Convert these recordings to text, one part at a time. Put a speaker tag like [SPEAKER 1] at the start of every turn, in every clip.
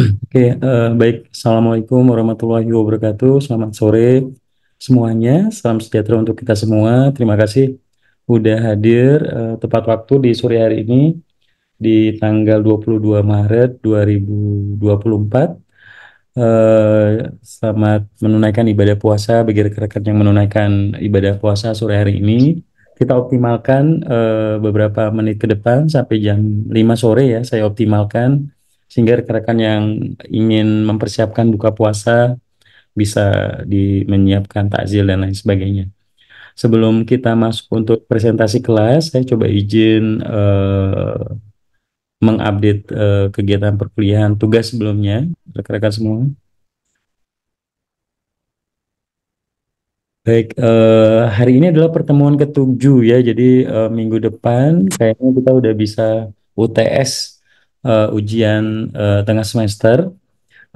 [SPEAKER 1] Baik. Assalamualaikum warahmatullahi wabarakatuh. Selamat sore semuanya. Salam sejahtera untuk kita semua. Terima kasih udah hadir tepat waktu di sore hari ini di tanggal 22 Maret 2024. Selamat menunaikan ibadah puasa bagi rekan-rekan yang menunaikan ibadah puasa sore hari ini. Kita optimalkan beberapa menit ke depan sampai jam 5 sore ya, saya optimalkan sehingga rekan-rekan yang ingin mempersiapkan buka puasa bisa menyiapkan takjil dan lain sebagainya. Sebelum kita masuk untuk presentasi kelas, saya coba izin mengupdate kegiatan perkuliahan tugas sebelumnya, rekan-rekan semua. Baik, hari ini adalah pertemuan ketujuh ya, jadi minggu depan kayaknya kita udah bisa UTS, ujian tengah semester.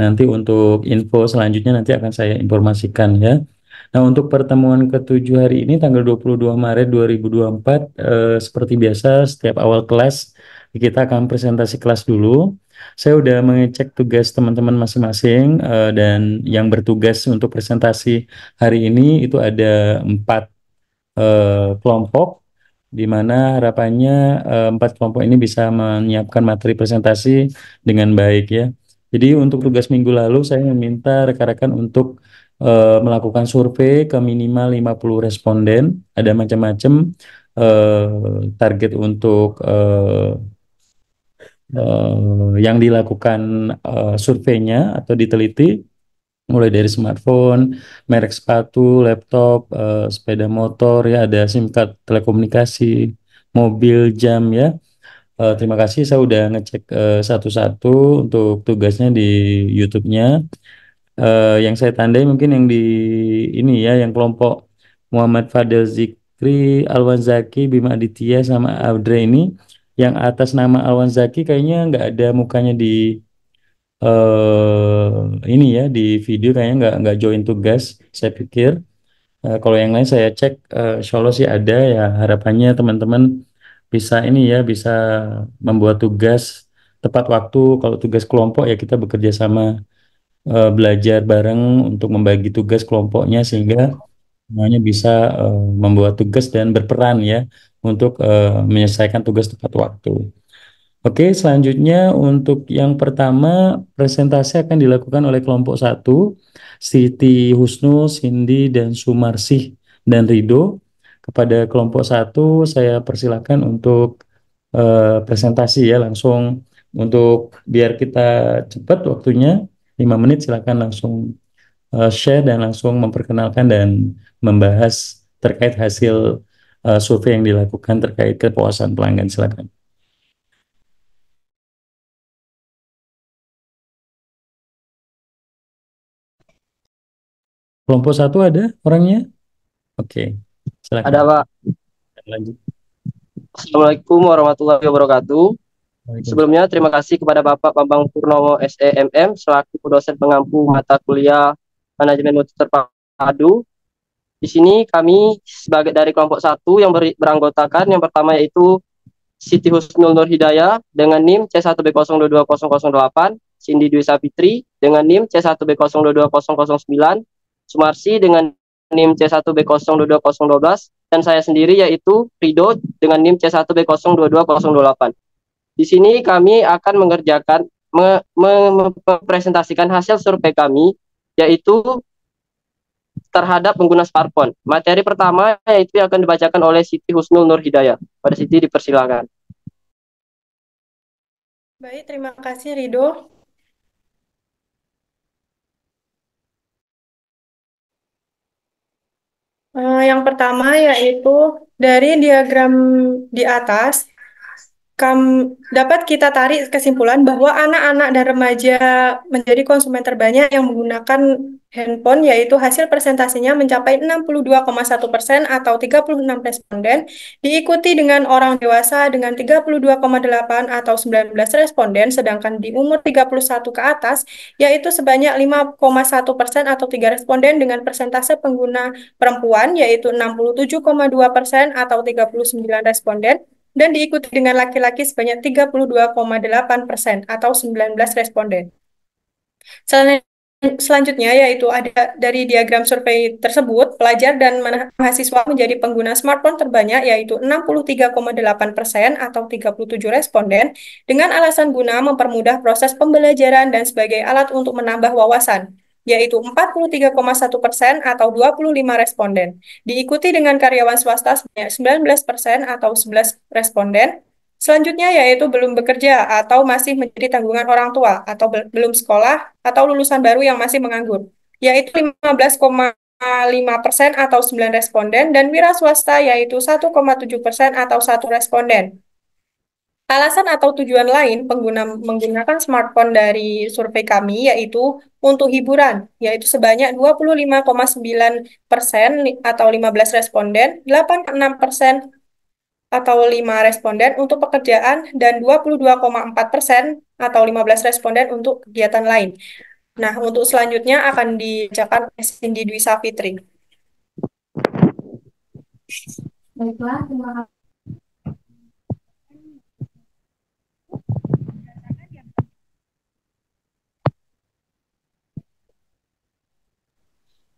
[SPEAKER 1] Nanti untuk info selanjutnya nanti akan saya informasikan ya. Nah, untuk pertemuan ketujuh hari ini tanggal 22 Maret 2024, seperti biasa setiap awal kelas kita akan presentasi kelas dulu. Saya udah mengecek tugas teman-teman masing-masing, dan yang bertugas untuk presentasi hari ini itu ada 4 kelompok, di mana harapannya 4 kelompok ini bisa menyiapkan materi presentasi dengan baik ya. Jadi untuk tugas minggu lalu saya meminta rekan-rekan untuk melakukan survei ke minimal 50 responden. Ada macam-macam target untuk yang dilakukan surveinya atau diteliti, mulai dari smartphone, merek sepatu, laptop, sepeda motor ya, ada SIM card telekomunikasi, mobil, jam ya. Terima kasih, saya udah ngecek satu-satu untuk tugasnya di YouTube-nya. Yang saya tandai mungkin yang di ini ya, yang kelompok Muhammad Fadel Zikri, Alwan Zaki, Bima Aditya sama Audrey ini, yang atas nama Alwan Zaki kayaknya nggak ada mukanya di ini ya, di video kayaknya nggak join tugas. Saya pikir kalau yang lain saya cek, insya Allah sih ada ya. Harapannya teman-teman bisa ini ya, bisa membuat tugas tepat waktu. Kalau tugas kelompok ya kita bekerja sama, belajar bareng untuk membagi tugas kelompoknya sehingga semuanya bisa membuat tugas dan berperan ya untuk menyelesaikan tugas tepat waktu. Oke, selanjutnya untuk yang pertama presentasi akan dilakukan oleh kelompok satu, Siti Husnul, Cindy, dan Sumarsih dan Rido. Kepada kelompok satu saya persilakan untuk presentasi ya langsung, untuk biar kita cepat waktunya 5 menit, silakan langsung share dan langsung memperkenalkan dan membahas terkait hasil survei yang dilakukan terkait kepuasan pelanggan. Silakan. Kelompok satu ada orangnya? Oke, silakan
[SPEAKER 2] Ada Pak.
[SPEAKER 1] lanjut.
[SPEAKER 2] Assalamualaikum warahmatullahi wabarakatuh.
[SPEAKER 1] Waalaikumsalam.
[SPEAKER 2] Sebelumnya terima kasih kepada Bapak Bambang Purnomo SEMM selaku dosen pengampu mata kuliah Manajemen Mutu Terpadu. Di sini kami sebagai dari kelompok satu yang beranggotakan yang pertama yaitu Siti Husnul Nur Hidayah dengan NIM C1B022008, Cindy Dwi Sapitri dengan NIM C1B022009, Sumarsi dengan NIM C1B022012, dan saya sendiri yaitu Rido dengan NIM C1B022028. Di sini kami akan mengerjakan mempresentasikan hasil survei kami yaitu terhadap pengguna smartphone. Materi pertama yaitu yang akan dibacakan oleh Siti Husnul Nur Hidayah. Pada Siti dipersilakan.
[SPEAKER 3] Baik, terima kasih Rido. Yang pertama yaitu dari diagram di atas, dapat kita tarik kesimpulan bahwa anak-anak dan remaja menjadi konsumen terbanyak yang menggunakan handphone, yaitu hasil presentasinya mencapai 62,1% atau 36 responden, diikuti dengan orang dewasa dengan 32,8 atau 19 responden, sedangkan di umur 31 ke atas, yaitu sebanyak 5,1% atau 3 responden dengan persentase pengguna perempuan, yaitu 67,2% atau 39 responden, dan diikuti dengan laki-laki sebanyak 32,8% atau 19 responden. Selanjutnya yaitu ada dari diagram survei tersebut, pelajar dan mahasiswa menjadi pengguna smartphone terbanyak yaitu 63,8% atau 37 responden dengan alasan guna mempermudah proses pembelajaran dan sebagai alat untuk menambah wawasan, yaitu 43,1% atau 25 responden. Diikuti dengan karyawan swasta sebanyak 19% atau 11 responden. Selanjutnya yaitu belum bekerja atau masih menjadi tanggungan orang tua atau belum sekolah atau lulusan baru yang masih menganggur, yaitu 15,5% atau 9 responden dan wira swasta yaitu 1,7% atau 1 responden. Alasan atau tujuan lain pengguna menggunakan smartphone dari survei kami yaitu untuk hiburan, yaitu sebanyak 25,9% atau 15 responden, 8,6% atau 5 responden untuk pekerjaan, dan 22,4% atau 15 responden untuk kegiatan lain. Nah, untuk selanjutnya akan dibacakan oleh Cindy Dwi Safitri.
[SPEAKER 4] Baiklah, terima kasih.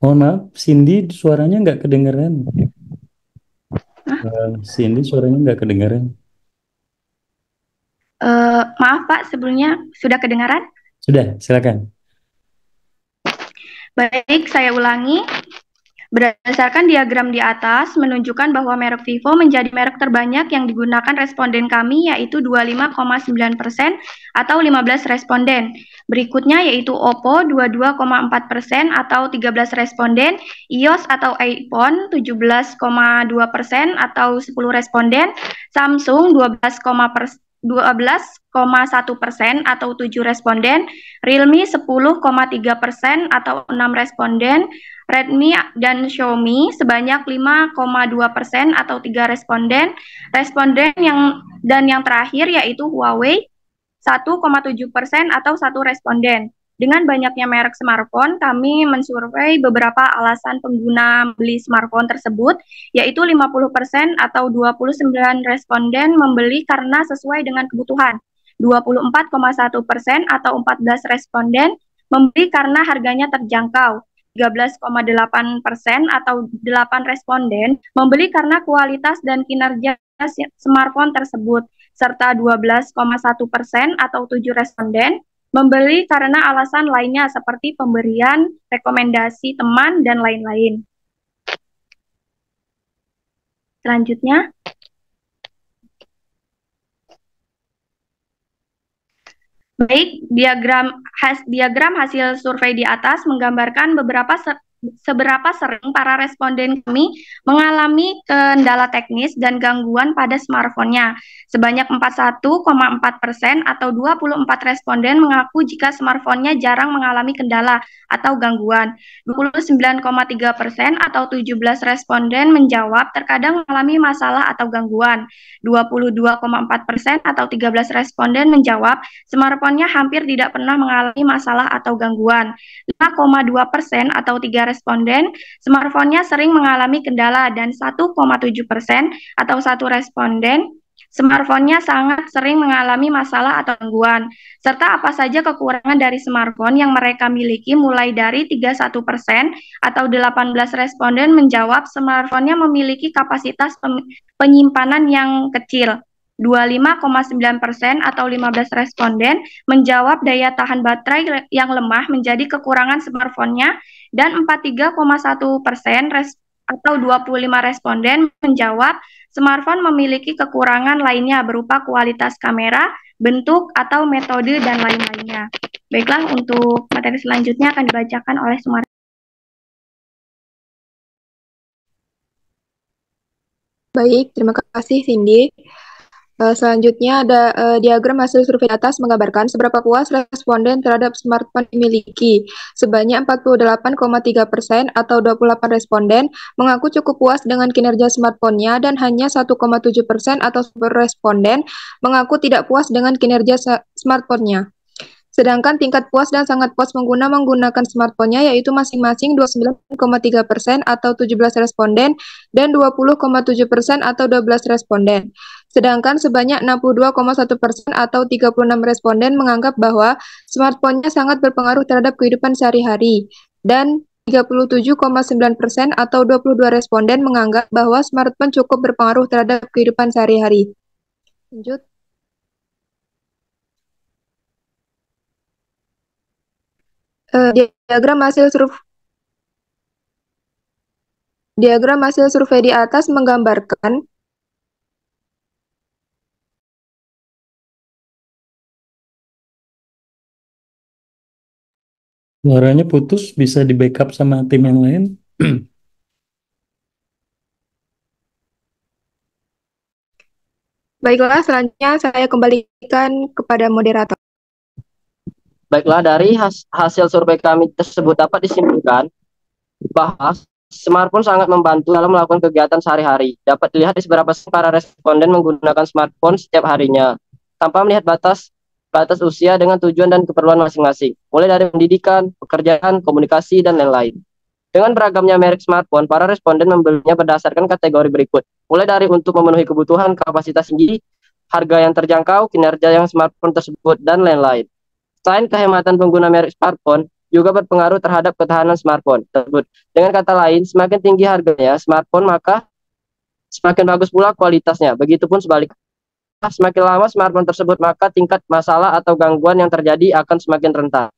[SPEAKER 1] Mohon maaf, Cindy suaranya nggak kedengeran. Cindy suaranya nggak kedengeran.
[SPEAKER 4] Maaf Pak, sebelumnya sudah kedengaran?
[SPEAKER 1] Sudah, silakan.
[SPEAKER 4] Baik, saya ulangi. Berdasarkan diagram di atas, menunjukkan bahwa merek Vivo menjadi merek terbanyak yang digunakan responden kami, yaitu 25,9% atau 15 responden. Berikutnya yaitu Oppo 22,4% atau 13 responden, iOS atau iPhone 17,2% atau 10 responden, Samsung 12,1% atau 7 responden, Realme 10,3% atau 6 responden, Redmi dan Xiaomi sebanyak 5,2% atau 3 responden. Yang terakhir yaitu Huawei 1,7% atau 1 responden. Dengan banyaknya merek smartphone, kami mensurvei beberapa alasan pengguna beli smartphone tersebut, yaitu 50% atau 29 responden membeli karena sesuai dengan kebutuhan. 24,1% atau 14 responden membeli karena harganya terjangkau. 13,8% atau 8 responden membeli karena kualitas dan kinerja smartphone tersebut, serta 12,1% atau 7 responden membeli karena alasan lainnya seperti pemberian, rekomendasi teman, dan lain-lain. Selanjutnya, baik, diagram hasil survei di atas menggambarkan seberapa sering para responden kami mengalami kendala teknis dan gangguan pada smartphone-nya. Sebanyak 41,4% atau 24 responden mengaku jika smartphone-nya jarang mengalami kendala atau gangguan. 29,3% atau 17 responden menjawab terkadang mengalami masalah atau gangguan. 22,4% atau 13 responden menjawab smartphone-nya hampir tidak pernah mengalami masalah atau gangguan. 5,2% atau 3 responden smartphone-nya sering mengalami kendala, dan 1,7% atau 1 responden smartphone-nya sangat sering mengalami masalah atau gangguan. Serta apa saja kekurangan dari smartphone yang mereka miliki, mulai dari 31% atau 18 responden menjawab smartphone-nya memiliki kapasitas penyimpanan yang kecil. 25,9% atau 15 responden menjawab daya tahan baterai yang lemah menjadi kekurangan smartphone-nya, dan 43,1% atau 25 responden menjawab smartphone memiliki kekurangan lainnya berupa kualitas kamera, bentuk, atau metode, dan lain-lainnya. Baiklah, untuk materi selanjutnya akan dibacakan oleh Sumarti.
[SPEAKER 5] Baik, terima kasih Cindy. Selanjutnya ada diagram hasil survei atas menggambarkan seberapa puas responden terhadap smartphone dimiliki. Sebanyak 48,3% atau 28 responden mengaku cukup puas dengan kinerja smartphone-nya, dan hanya 1,7% atau 10 responden mengaku tidak puas dengan kinerja smartphone-nya. Sedangkan tingkat puas dan sangat puas pengguna menggunakan smartphone-nya yaitu masing-masing 29,3% atau 17 responden dan 20,7% atau 12 responden. Sedangkan sebanyak 62,1% atau 36 responden menganggap bahwa smartphone-nya sangat berpengaruh terhadap kehidupan sehari-hari dan 37,9% atau 22 responden menganggap bahwa smartphone cukup berpengaruh terhadap kehidupan sehari-hari. Lanjut. Diagram hasil survei di atas menggambarkan
[SPEAKER 1] Suaranya putus, bisa di backup sama tim yang lain.
[SPEAKER 5] Baiklah, selanjutnya saya kembalikan kepada moderator.
[SPEAKER 2] Baiklah, dari hasil survei kami tersebut dapat disimpulkan bahwa smartphone sangat membantu dalam melakukan kegiatan sehari-hari. Dapat dilihat di seberapa para responden menggunakan smartphone setiap harinya, tanpa melihat batas usia dengan tujuan dan keperluan masing-masing, mulai dari pendidikan, pekerjaan, komunikasi, dan lain-lain. Dengan beragamnya merek smartphone, para responden membelinya berdasarkan kategori berikut, mulai dari untuk memenuhi kebutuhan kapasitas tinggi, harga yang terjangkau, kinerja yang smartphone tersebut, dan lain-lain. Selain kehematan pengguna merek smartphone, juga berpengaruh terhadap ketahanan smartphone tersebut. Dengan kata lain, semakin tinggi harganya smartphone, maka semakin bagus pula kualitasnya. Begitupun sebaliknya, semakin lama smartphone tersebut, maka tingkat masalah atau gangguan yang terjadi akan semakin rentan.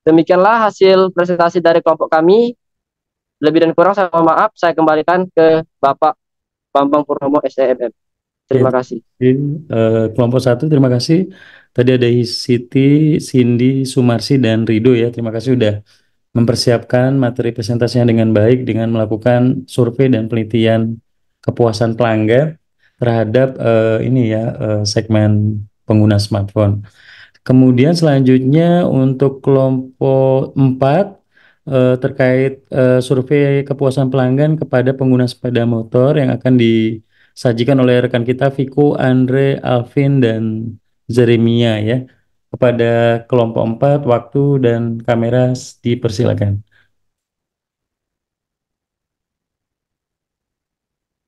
[SPEAKER 2] Demikianlah hasil presentasi dari kelompok kami. Lebih dan kurang saya mohon maaf, saya kembalikan ke Bapak Bambang Purnomo SEMM. Terima kasih.
[SPEAKER 1] Kelompok 1, terima kasih. Tadi ada Siti, Cindy, Sumarsi, dan Rido ya. Terima kasih sudah mempersiapkan materi presentasinya dengan baik dengan melakukan survei dan penelitian kepuasan pelanggan terhadap segmen pengguna smartphone. Kemudian selanjutnya untuk kelompok 4 terkait survei kepuasan pelanggan kepada pengguna sepeda motor yang akan disajikan oleh rekan kita Viko, Andre, Alvin, dan Zeremia ya. Kepada kelompok 4, waktu dan kamera dipersilakan.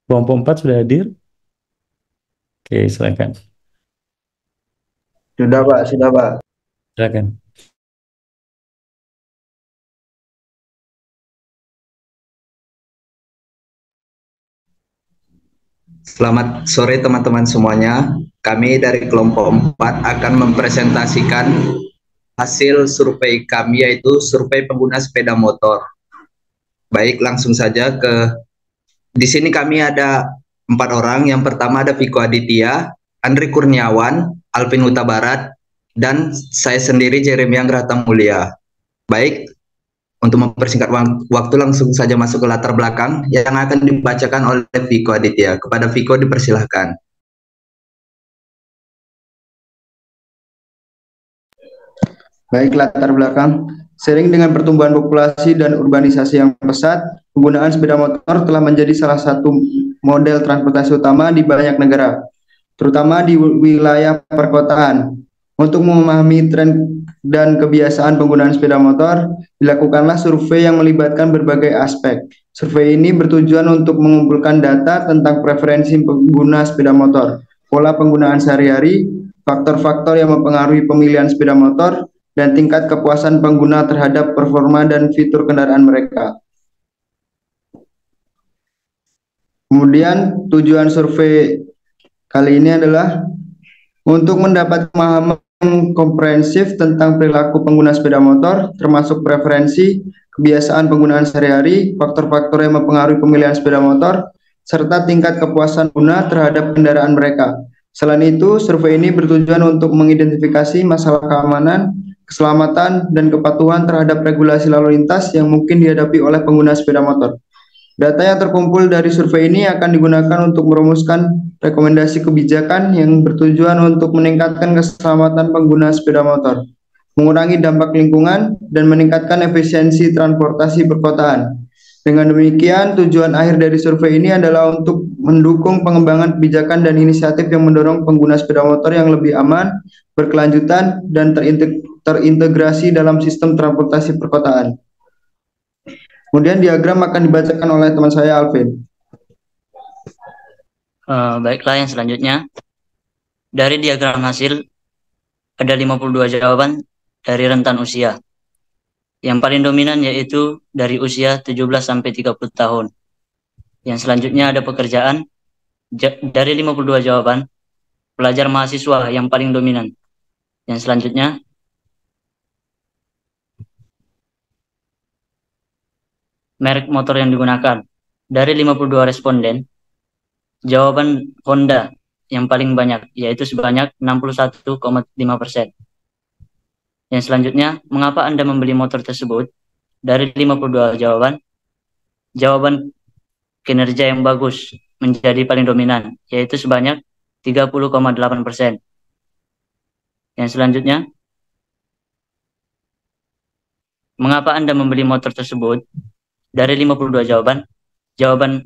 [SPEAKER 1] Kelompok 4 sudah hadir? Oke, silakan.
[SPEAKER 6] Sudah Pak,
[SPEAKER 1] Silakan.
[SPEAKER 6] Selamat sore teman-teman semuanya. Kami dari kelompok 4 akan mempresentasikan hasil survei kami, yaitu survei pengguna sepeda motor. Baik, langsung saja di sini kami ada 4 orang. Yang pertama ada Viko Aditya, Andri Kurniawan, Alvin Huta Barat, dan saya sendiri Jeremy Anggrata Mulia. Baik, untuk mempersingkat waktu langsung saja masuk ke latar belakang yang akan dibacakan oleh Viko Aditya. Kepada Viko dipersilahkan.
[SPEAKER 7] Baik, latar belakang. Seiring dengan pertumbuhan populasi dan urbanisasi yang pesat, penggunaan sepeda motor telah menjadi salah satu model transportasi utama di banyak negara, terutama di wilayah perkotaan. Untuk memahami tren dan kebiasaan penggunaan sepeda motor, dilakukanlah survei yang melibatkan berbagai aspek. Survei ini bertujuan untuk mengumpulkan data tentang preferensi pengguna sepeda motor, pola penggunaan sehari-hari, faktor-faktor yang mempengaruhi pemilihan sepeda motor, dan tingkat kepuasan pengguna terhadap performa dan fitur kendaraan mereka. Kemudian tujuan survei kali ini adalah untuk mendapat pemahaman komprehensif tentang perilaku pengguna sepeda motor, termasuk preferensi, kebiasaan penggunaan sehari-hari, faktor-faktor yang mempengaruhi pemilihan sepeda motor, serta tingkat kepuasan pengguna terhadap kendaraan mereka. Selain itu, survei ini bertujuan untuk mengidentifikasi masalah keamanan, keselamatan, dan kepatuhan terhadap regulasi lalu lintas yang mungkin dihadapi oleh pengguna sepeda motor. Data yang terkumpul dari survei ini akan digunakan untuk merumuskan rekomendasi kebijakan yang bertujuan untuk meningkatkan keselamatan pengguna sepeda motor, mengurangi dampak lingkungan, dan meningkatkan efisiensi transportasi perkotaan. Dengan demikian, tujuan akhir dari survei ini adalah untuk mendukung pengembangan kebijakan dan inisiatif yang mendorong pengguna sepeda motor yang lebih aman, berkelanjutan, dan terintegrasi dalam sistem transportasi perkotaan. Kemudian diagram akan dibacakan oleh teman saya Alvin.
[SPEAKER 8] Baiklah, yang selanjutnya. Dari diagram hasil, ada 52 jawaban dari rentan usia. Yang paling dominan yaitu dari usia 17 sampai 30 tahun. Yang selanjutnya ada pekerjaan. Dari 52 jawaban, pelajar mahasiswa yang paling dominan. Yang selanjutnya, merek motor yang digunakan. Dari 52 responden, jawaban Honda yang paling banyak, yaitu sebanyak 61,5%. Yang selanjutnya, mengapa Anda membeli motor tersebut? Dari 52 jawaban, jawaban kinerja yang bagus menjadi paling dominan, yaitu sebanyak 30,8%. Yang selanjutnya, mengapa Anda membeli motor tersebut? Dari 52 jawaban, jawaban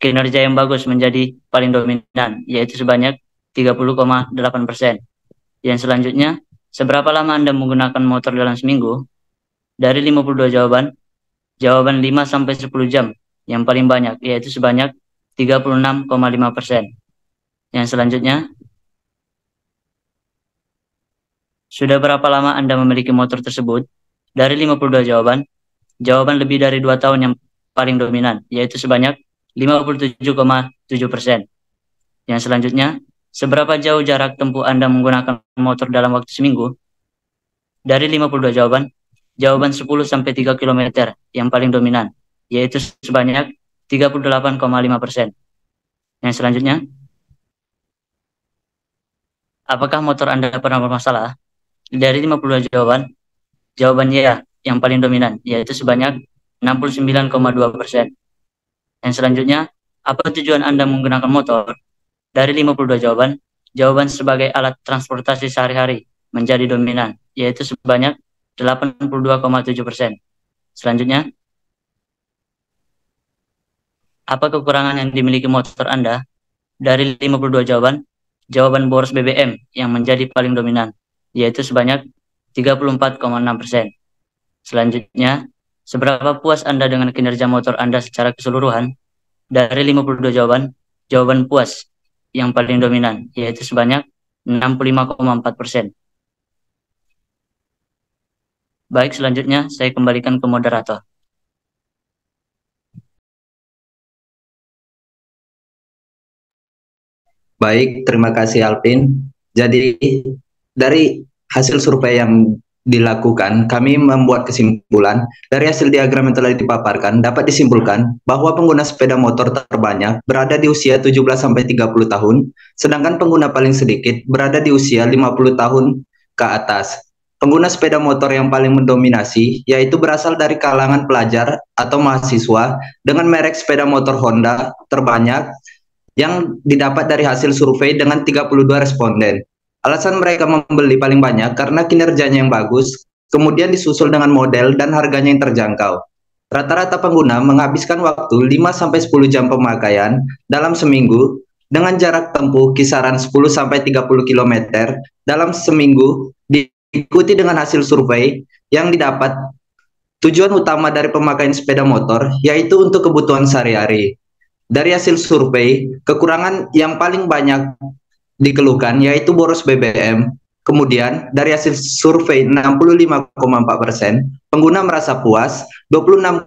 [SPEAKER 8] kinerja yang bagus menjadi paling dominan, yaitu sebanyak 30,8%. Yang selanjutnya, seberapa lama Anda menggunakan motor dalam seminggu? Dari 52 jawaban, jawaban 5-10 jam yang paling banyak, yaitu sebanyak 36,5%. Yang selanjutnya, sudah berapa lama Anda memiliki motor tersebut? Dari 52 jawaban, jawaban lebih dari 2 tahun yang paling dominan, yaitu sebanyak 57,7%. Yang selanjutnya, seberapa jauh jarak tempuh Anda menggunakan motor dalam waktu seminggu? Dari 52 jawaban, jawaban 10-3 km yang paling dominan, yaitu sebanyak 38,5%. Yang selanjutnya, apakah motor Anda pernah bermasalah? Dari 52 jawaban, jawaban ya yang paling dominan, yaitu sebanyak 69,2%. Yang selanjutnya, apa tujuan Anda menggunakan motor? Dari 52 jawaban, jawaban sebagai alat transportasi sehari-hari menjadi dominan, yaitu sebanyak 82,7%. Selanjutnya, apa kekurangan yang dimiliki motor Anda? Dari 52 jawaban, jawaban boros BBM yang menjadi paling dominan, yaitu sebanyak 34,6%. Selanjutnya, seberapa puas Anda dengan kinerja motor Anda secara keseluruhan? Dari 52 jawaban, jawaban puas yang paling dominan, yaitu sebanyak 65,4%. Baik, selanjutnya saya kembalikan ke moderator.
[SPEAKER 6] Baik, terima kasih Alvin. Jadi dari hasil survei yang dilakukan, kami membuat kesimpulan dari hasil diagram yang telah dipaparkan dapat disimpulkan bahwa pengguna sepeda motor terbanyak berada di usia 17 sampai 30 tahun, sedangkan pengguna paling sedikit berada di usia 50 tahun ke atas. Pengguna sepeda motor yang paling mendominasi yaitu berasal dari kalangan pelajar atau mahasiswa dengan merek sepeda motor Honda terbanyak yang didapat dari hasil survei dengan 32 responden. Alasan mereka membeli paling banyak karena kinerjanya yang bagus, kemudian disusul dengan model dan harganya yang terjangkau. Rata-rata pengguna menghabiskan waktu 5-10 jam pemakaian dalam seminggu dengan jarak tempuh kisaran 10-30 km dalam seminggu, diikuti dengan hasil survei yang didapat. Tujuan utama dari pemakaian sepeda motor yaitu untuk kebutuhan sehari-hari. Dari hasil survei, kekurangan yang paling banyak dikeluhkan yaitu boros BBM. Kemudian dari hasil survei 65,4%, pengguna merasa puas, 26,9%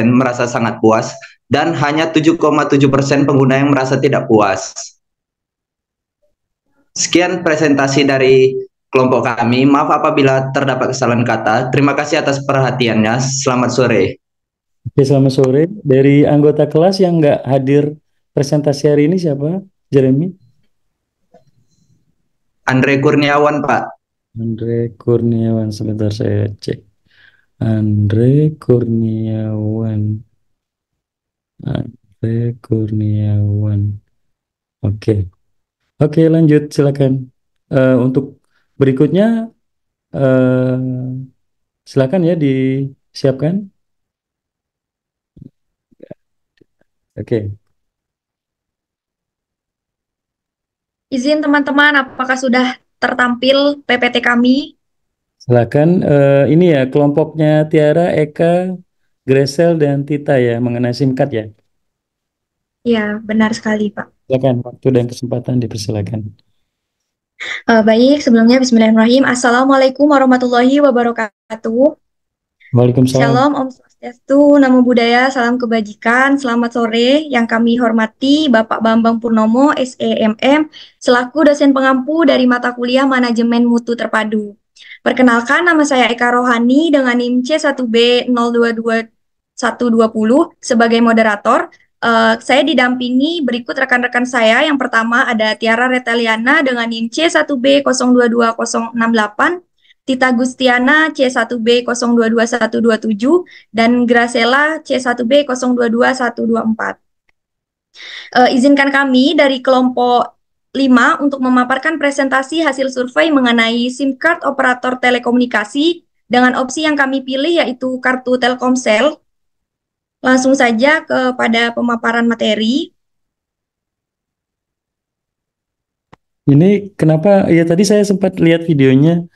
[SPEAKER 6] merasa sangat puas, dan hanya 7,7% pengguna yang merasa tidak puas. Sekian presentasi dari kelompok kami. Maaf apabila terdapat kesalahan kata. Terima kasih atas perhatiannya. Selamat sore.
[SPEAKER 1] Oke, selamat sore. Dari anggota kelas yang nggak hadir presentasi hari ini siapa? Jeremy?
[SPEAKER 6] Andre Kurniawan, Pak.
[SPEAKER 1] Andre Kurniawan, sebentar saya cek. Andre Kurniawan. Andre Kurniawan. Oke. Oke, lanjut silakan. Untuk berikutnya silakan ya disiapkan. Oke.
[SPEAKER 9] Izin teman-teman, apakah sudah
[SPEAKER 4] tertampil PPT kami.
[SPEAKER 1] Silakan. Ini ya kelompoknya Tiara, Eka, Gresel, dan Tita ya mengenai SIM card ya.
[SPEAKER 4] Ya, benar sekali, Pak.
[SPEAKER 1] Silakan, waktu dan kesempatan dipersilakan.
[SPEAKER 4] Baik, sebelumnya Bismillahirrahmanirrahim. Assalamualaikum warahmatullahi wabarakatuh.
[SPEAKER 1] Waalaikumsalam.
[SPEAKER 4] Shalom, Om Swastiastu, Namo Buddhaya, salam kebajikan. Selamat sore, yang kami hormati Bapak Bambang Purnomo, SEMM, selaku dosen pengampu dari mata kuliah Manajemen Mutu Terpadu. Perkenalkan, nama saya Eka Rohani dengan NIM C1B022120 sebagai moderator. Saya didampingi berikut rekan-rekan saya. Yang pertama ada Tiara Retaliana dengan NIM C1B022068, Tita Gustiana C1B022127, dan Gracela C1B022124. Izinkan kami dari kelompok 5 untuk memaparkan presentasi hasil survei mengenai SIM card operator telekomunikasi dengan opsi yang kami pilih yaitu kartu Telkomsel. Langsung saja kepada pemaparan materi.
[SPEAKER 1] Ini kenapa ya tadi saya sempat lihat videonya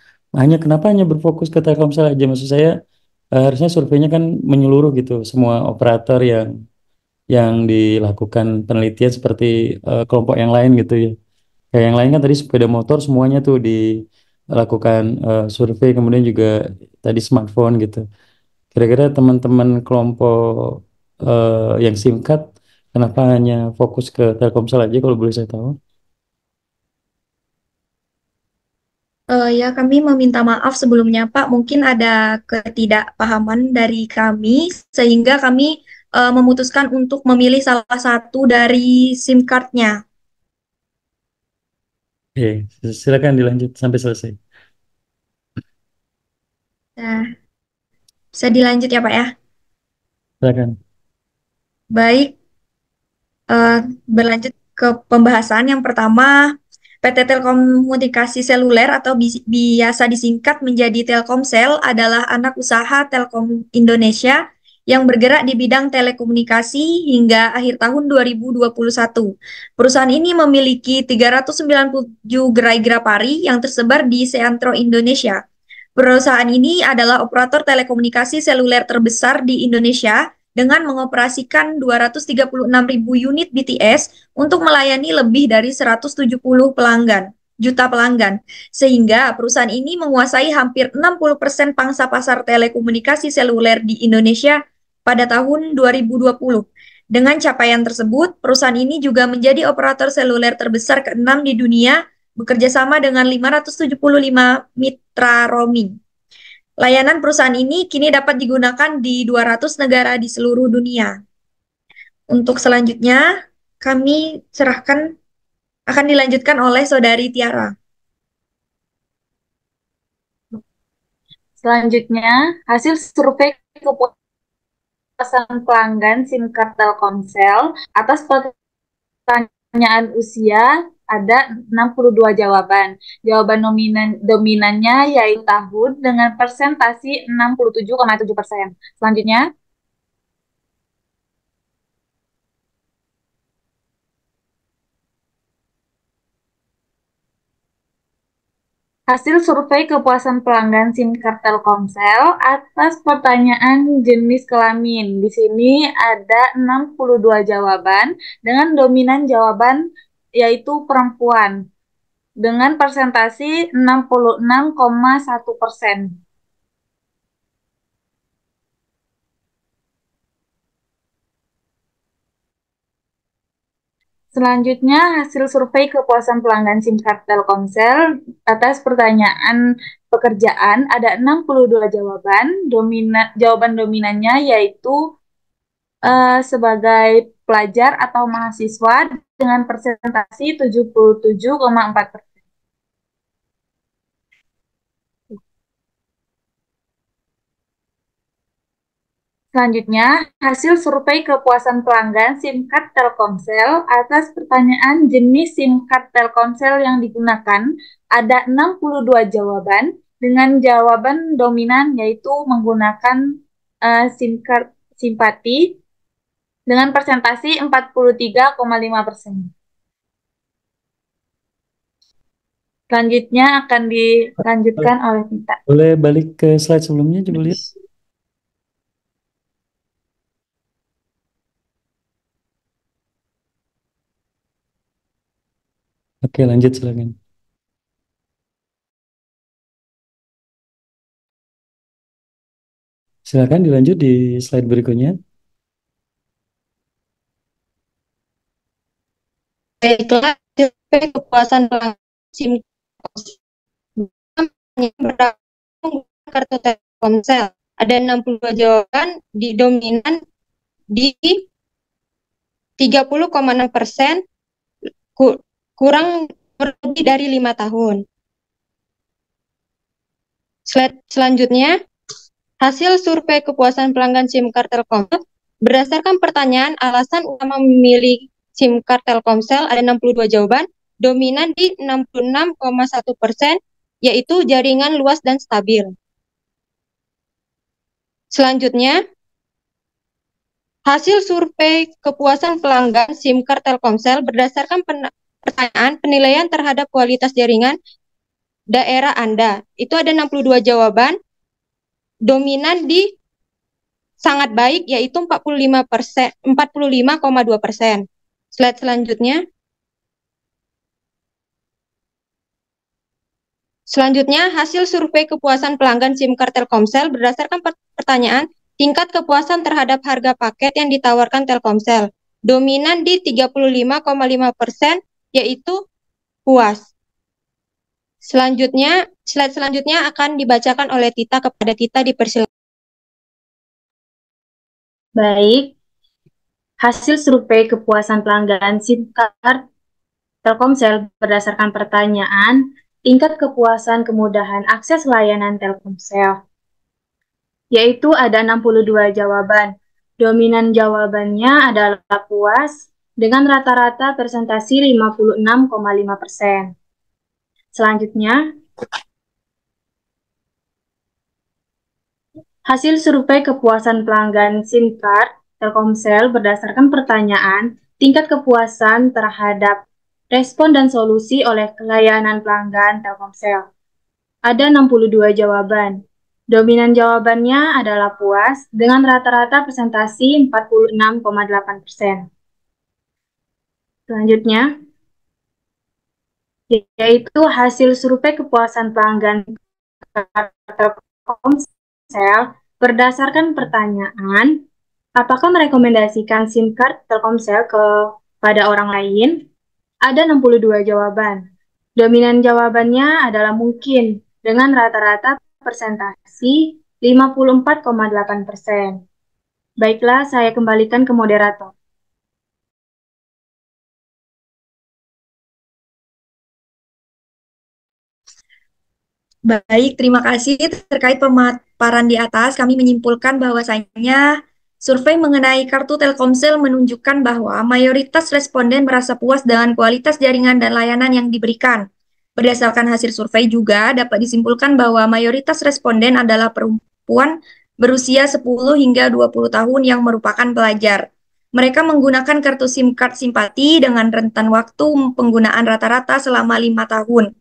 [SPEAKER 1] kenapa hanya berfokus ke Telkomsel aja, maksud saya harusnya surveinya kan menyeluruh gitu semua operator yang dilakukan penelitian seperti kelompok yang lain gitu ya. Kayak yang lain kan tadi sepeda motor semuanya tuh dilakukan survei, kemudian juga tadi smartphone gitu. Kira-kira teman-teman kelompok yang SIM card kenapa hanya fokus ke Telkomsel aja kalau boleh saya tahu?
[SPEAKER 4] Ya, kami meminta maaf sebelumnya, Pak. Mungkin ada ketidakpahaman dari kami, sehingga kami memutuskan untuk memilih salah satu dari SIM card-nya.
[SPEAKER 1] Oke, silakan dilanjut sampai selesai.
[SPEAKER 4] Nah, bisa dilanjut ya, Pak ya?
[SPEAKER 1] Silakan.
[SPEAKER 4] Baik, berlanjut ke pembahasan. Yang pertama, PT Telekomunikasi Seluler atau biasa disingkat menjadi Telkomsel adalah anak usaha Telkom Indonesia yang bergerak di bidang telekomunikasi hingga akhir tahun 2021. Perusahaan ini memiliki 397 gerai grapari yang tersebar di seantero Indonesia. Perusahaan ini adalah operator telekomunikasi seluler terbesar di Indonesia dengan mengoperasikan 236.000 unit BTS untuk melayani lebih dari 170 juta pelanggan, sehingga perusahaan ini menguasai hampir 60% pangsa pasar telekomunikasi seluler di Indonesia pada tahun 2020. Dengan capaian tersebut, perusahaan ini juga menjadi operator seluler terbesar ke-6 di dunia, bekerja sama dengan 575 mitra roaming. Layanan perusahaan ini kini dapat digunakan di 200 negara di seluruh dunia. Untuk selanjutnya, kami akan dilanjutkan oleh Saudari Tiara.
[SPEAKER 9] Selanjutnya, hasil survei kepuasan pelanggan SIM card Telkomsel atas pertanyaan usia ada 62 jawaban. Jawaban dominannya yaitu tahun dengan persentasi 67,7%. Selanjutnya, hasil survei kepuasan pelanggan SIM card Telkomsel atas pertanyaan jenis kelamin. Di sini ada 62 jawaban dengan dominan jawaban yaitu perempuan dengan persentasi 66,1%. Selanjutnya, hasil survei kepuasan pelanggan SIM card Telkomsel atas pertanyaan pekerjaan ada 62 jawaban. Jawaban dominannya yaitu sebagai pelajar atau mahasiswa dengan persentasi 77,4%. Selanjutnya, hasil survei kepuasan pelanggan SIM card Telkomsel atas pertanyaan jenis SIM card Telkomsel yang digunakan ada 62 jawaban dengan jawaban dominan yaitu menggunakan SIM card simpati dengan persentasi 43,5%. Selanjutnya akan dilanjutkan oleh Tita.
[SPEAKER 1] Boleh balik ke slide sebelumnya coba lihat. Oke, lanjut silakan. Silakan dilanjut di slide berikutnya.
[SPEAKER 10] Baiklah, survei kepuasan pelanggan SIM menggunakan kartu Telkomsel. Ada 62 jawaban di dominan di 30,6%, kurang lebih dari 5 tahun. Slide selanjutnya, hasil survei kepuasan pelanggan SIM card Telkomsel berdasarkan pertanyaan alasan utama memilih SIM card Telkomsel ada 62 jawaban, dominan di 66,1%, yaitu jaringan luas dan stabil. Selanjutnya, hasil survei kepuasan pelanggan SIM card Telkomsel berdasarkan pertanyaan penilaian terhadap kualitas jaringan daerah Anda. Itu ada 62 jawaban, dominan di sangat baik, yaitu 45,2%. Slide selanjutnya. Selanjutnya, hasil survei kepuasan pelanggan SIM card Telkomsel berdasarkan pertanyaan tingkat kepuasan terhadap harga paket yang ditawarkan Telkomsel. Dominan di 35,5%, yaitu puas. Selanjutnya, slide selanjutnya akan dibacakan oleh Tita. Kepada Tita dipersilakan.
[SPEAKER 9] Baik, hasil survei kepuasan pelanggan SIM card Telkomsel berdasarkan pertanyaan tingkat kepuasan kemudahan akses layanan Telkomsel, yaitu ada 62 jawaban. Dominan jawabannya adalah puas dengan rata-rata persentase 56,5%. Selanjutnya, hasil survei kepuasan pelanggan SIM card Telkomsel berdasarkan pertanyaan tingkat kepuasan terhadap respon dan solusi oleh layanan pelanggan Telkomsel. Ada 62 jawaban. Dominan jawabannya adalah puas dengan rata-rata presentasi 46,8%. Selanjutnya, yaitu hasil survei kepuasan pelanggan Telkomsel berdasarkan pertanyaan, apakah merekomendasikan SIM card Telkomsel kepada orang lain? Ada 62 jawaban. Dominan jawabannya adalah mungkin dengan rata-rata persentasi 54,8%. Baiklah, saya kembalikan ke moderator.
[SPEAKER 11] Baik, terima kasih. Terkait pemaparan di atas, kami menyimpulkan bahwasanya survei mengenai kartu Telkomsel menunjukkan bahwa mayoritas responden merasa puas dengan kualitas jaringan dan layanan yang diberikan. Berdasarkan hasil survei juga dapat disimpulkan bahwa mayoritas responden adalah perempuan berusia 10 hingga 20 tahun yang merupakan pelajar. Mereka menggunakan kartu SIM card simpati dengan rentan waktu penggunaan rata-rata selama 5 tahun.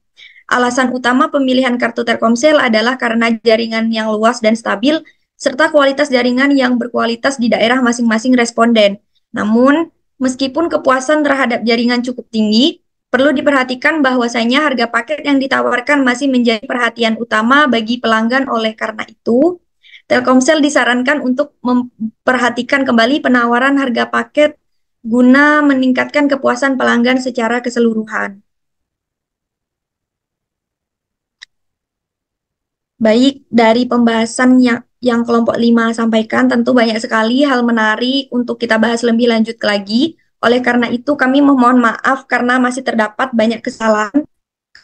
[SPEAKER 11] Alasan utama pemilihan kartu Telkomsel adalah karena jaringan yang luas dan stabil, serta kualitas jaringan yang berkualitas di daerah masing-masing responden. Namun, meskipun kepuasan terhadap jaringan cukup tinggi, perlu diperhatikan bahwasanya harga paket yang ditawarkan masih menjadi perhatian utama bagi pelanggan. Oleh karena itu, Telkomsel disarankan untuk memperhatikan kembali penawaran harga paket guna meningkatkan kepuasan pelanggan secara keseluruhan. Baik, dari pembahasan yang kelompok 5 sampaikan, tentu banyak sekali hal menarik untuk kita bahas lebih lanjut lagi. Oleh karena itu, kami memohon maaf karena masih terdapat banyak kesalahan.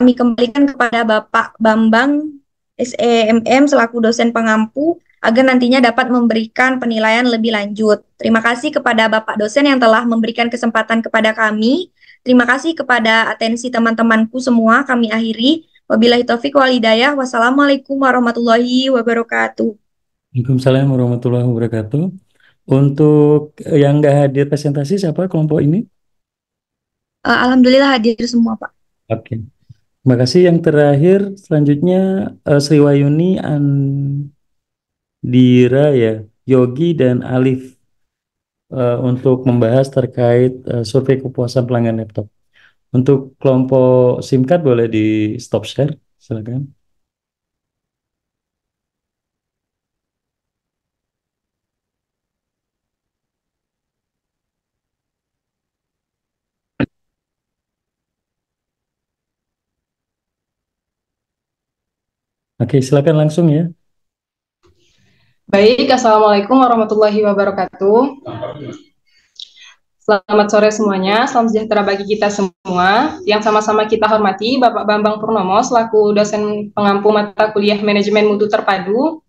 [SPEAKER 11] Kami kembalikan kepada Bapak Bambang SEMM selaku dosen pengampu agar nantinya dapat memberikan penilaian lebih lanjut. Terima kasih kepada Bapak dosen yang telah memberikan kesempatan kepada kami. Terima kasih kepada atensi teman-temanku semua. Kami akhiri. Wabillahi taufiq wal hidayah. Wassalamualaikum warahmatullahi wabarakatuh.
[SPEAKER 1] Waalaikumsalam warahmatullahi wabarakatuh. Untuk yang nggak hadir presentasi siapa kelompok ini?
[SPEAKER 11] Alhamdulillah hadir semua, Pak.
[SPEAKER 1] Oke. Terima kasih. Yang terakhir selanjutnya Sriwayuni Andira ya, Yogi dan Alif untuk membahas terkait survei kepuasan pelanggan laptop. Untuk kelompok SIM card boleh di stop share, silakan. Oke, silakan langsung ya.
[SPEAKER 12] Baik, Assalamualaikum warahmatullahi wabarakatuh. Selamat sore semuanya, salam sejahtera bagi kita semua. Yang sama-sama kita hormati Bapak Bambang Purnomo selaku dosen pengampu mata kuliah Manajemen Mutu Terpadu.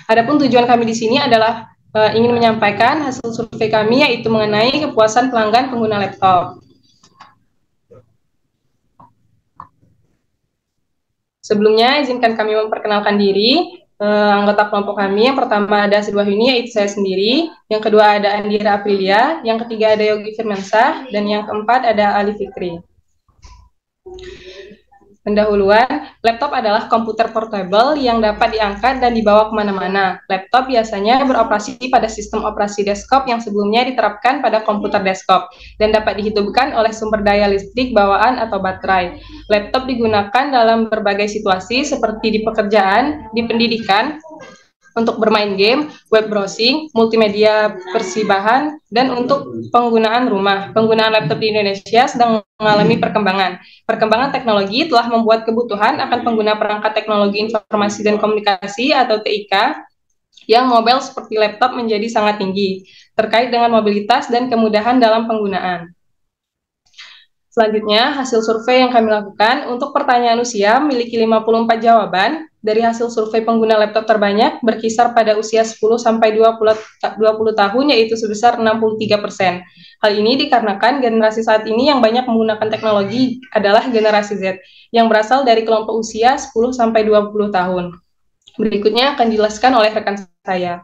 [SPEAKER 12] Adapun tujuan kami di sini adalah ingin menyampaikan hasil survei kami yaitu mengenai kepuasan pelanggan pengguna laptop. Sebelumnya, izinkan kami memperkenalkan diri. Anggota kelompok kami, yang pertama ada Sriwayuni, yaitu saya sendiri. Yang kedua ada Andira Aprilia. Yang ketiga ada Yogi Firmansyah. Dan yang keempat ada Ali Fikri. Pendahuluan, laptop adalah komputer portable yang dapat diangkat dan dibawa kemana-mana. Laptop biasanya beroperasi pada sistem operasi desktop yang sebelumnya diterapkan pada komputer desktop dan dapat dihidupkan oleh sumber daya listrik bawaan atau baterai. Laptop digunakan dalam berbagai situasi seperti di pekerjaan, di pendidikan, untuk bermain game, web browsing, multimedia persibahan, dan untuk penggunaan rumah. Penggunaan laptop di Indonesia sedang mengalami perkembangan. Perkembangan teknologi telah membuat kebutuhan akan pengguna perangkat teknologi informasi dan komunikasi atau TIK yang mobile seperti laptop menjadi sangat tinggi, terkait dengan mobilitas dan kemudahan dalam penggunaan. Selanjutnya, hasil survei yang kami lakukan untuk pertanyaan usia memiliki 54 jawaban. Dari hasil survei pengguna laptop terbanyak berkisar pada usia 10-20 tahun, yaitu sebesar 63%. Hal ini dikarenakan generasi saat ini yang banyak menggunakan teknologi adalah generasi Z, yang berasal dari kelompok usia 10-20 tahun. Berikutnya akan dijelaskan oleh rekan saya.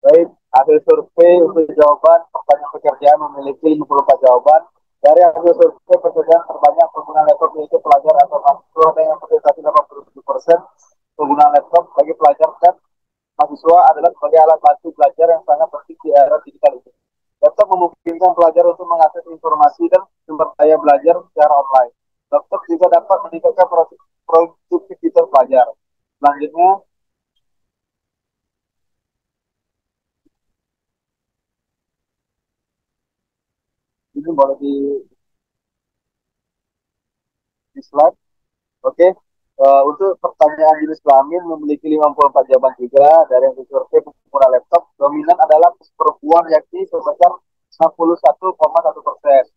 [SPEAKER 13] Baik, hasil survei untuk jawaban pertanyaan pekerjaan memiliki 54 jawaban. Dari hasil survei pekerjaan terbanyak pengguna laptop yaitu pelajar atau mahasiswa dengan persentase 87%. Penggunaan laptop bagi pelajar dan mahasiswa adalah sebagai alat bantu belajar yang sangat penting di era digital ini. Laptop memungkinkan pelajar untuk mengakses informasi dan sumber daya belajar secara online. Laptop juga dapat meningkatkan produktivitas pelajar. Selanjutnya, ini boleh di slide. Oke. Untuk pertanyaan jenis kelamin memiliki 54 jawaban juga. Dari hasil survei pengguna laptop dominan adalah perempuan yakni sebesar 61,1%.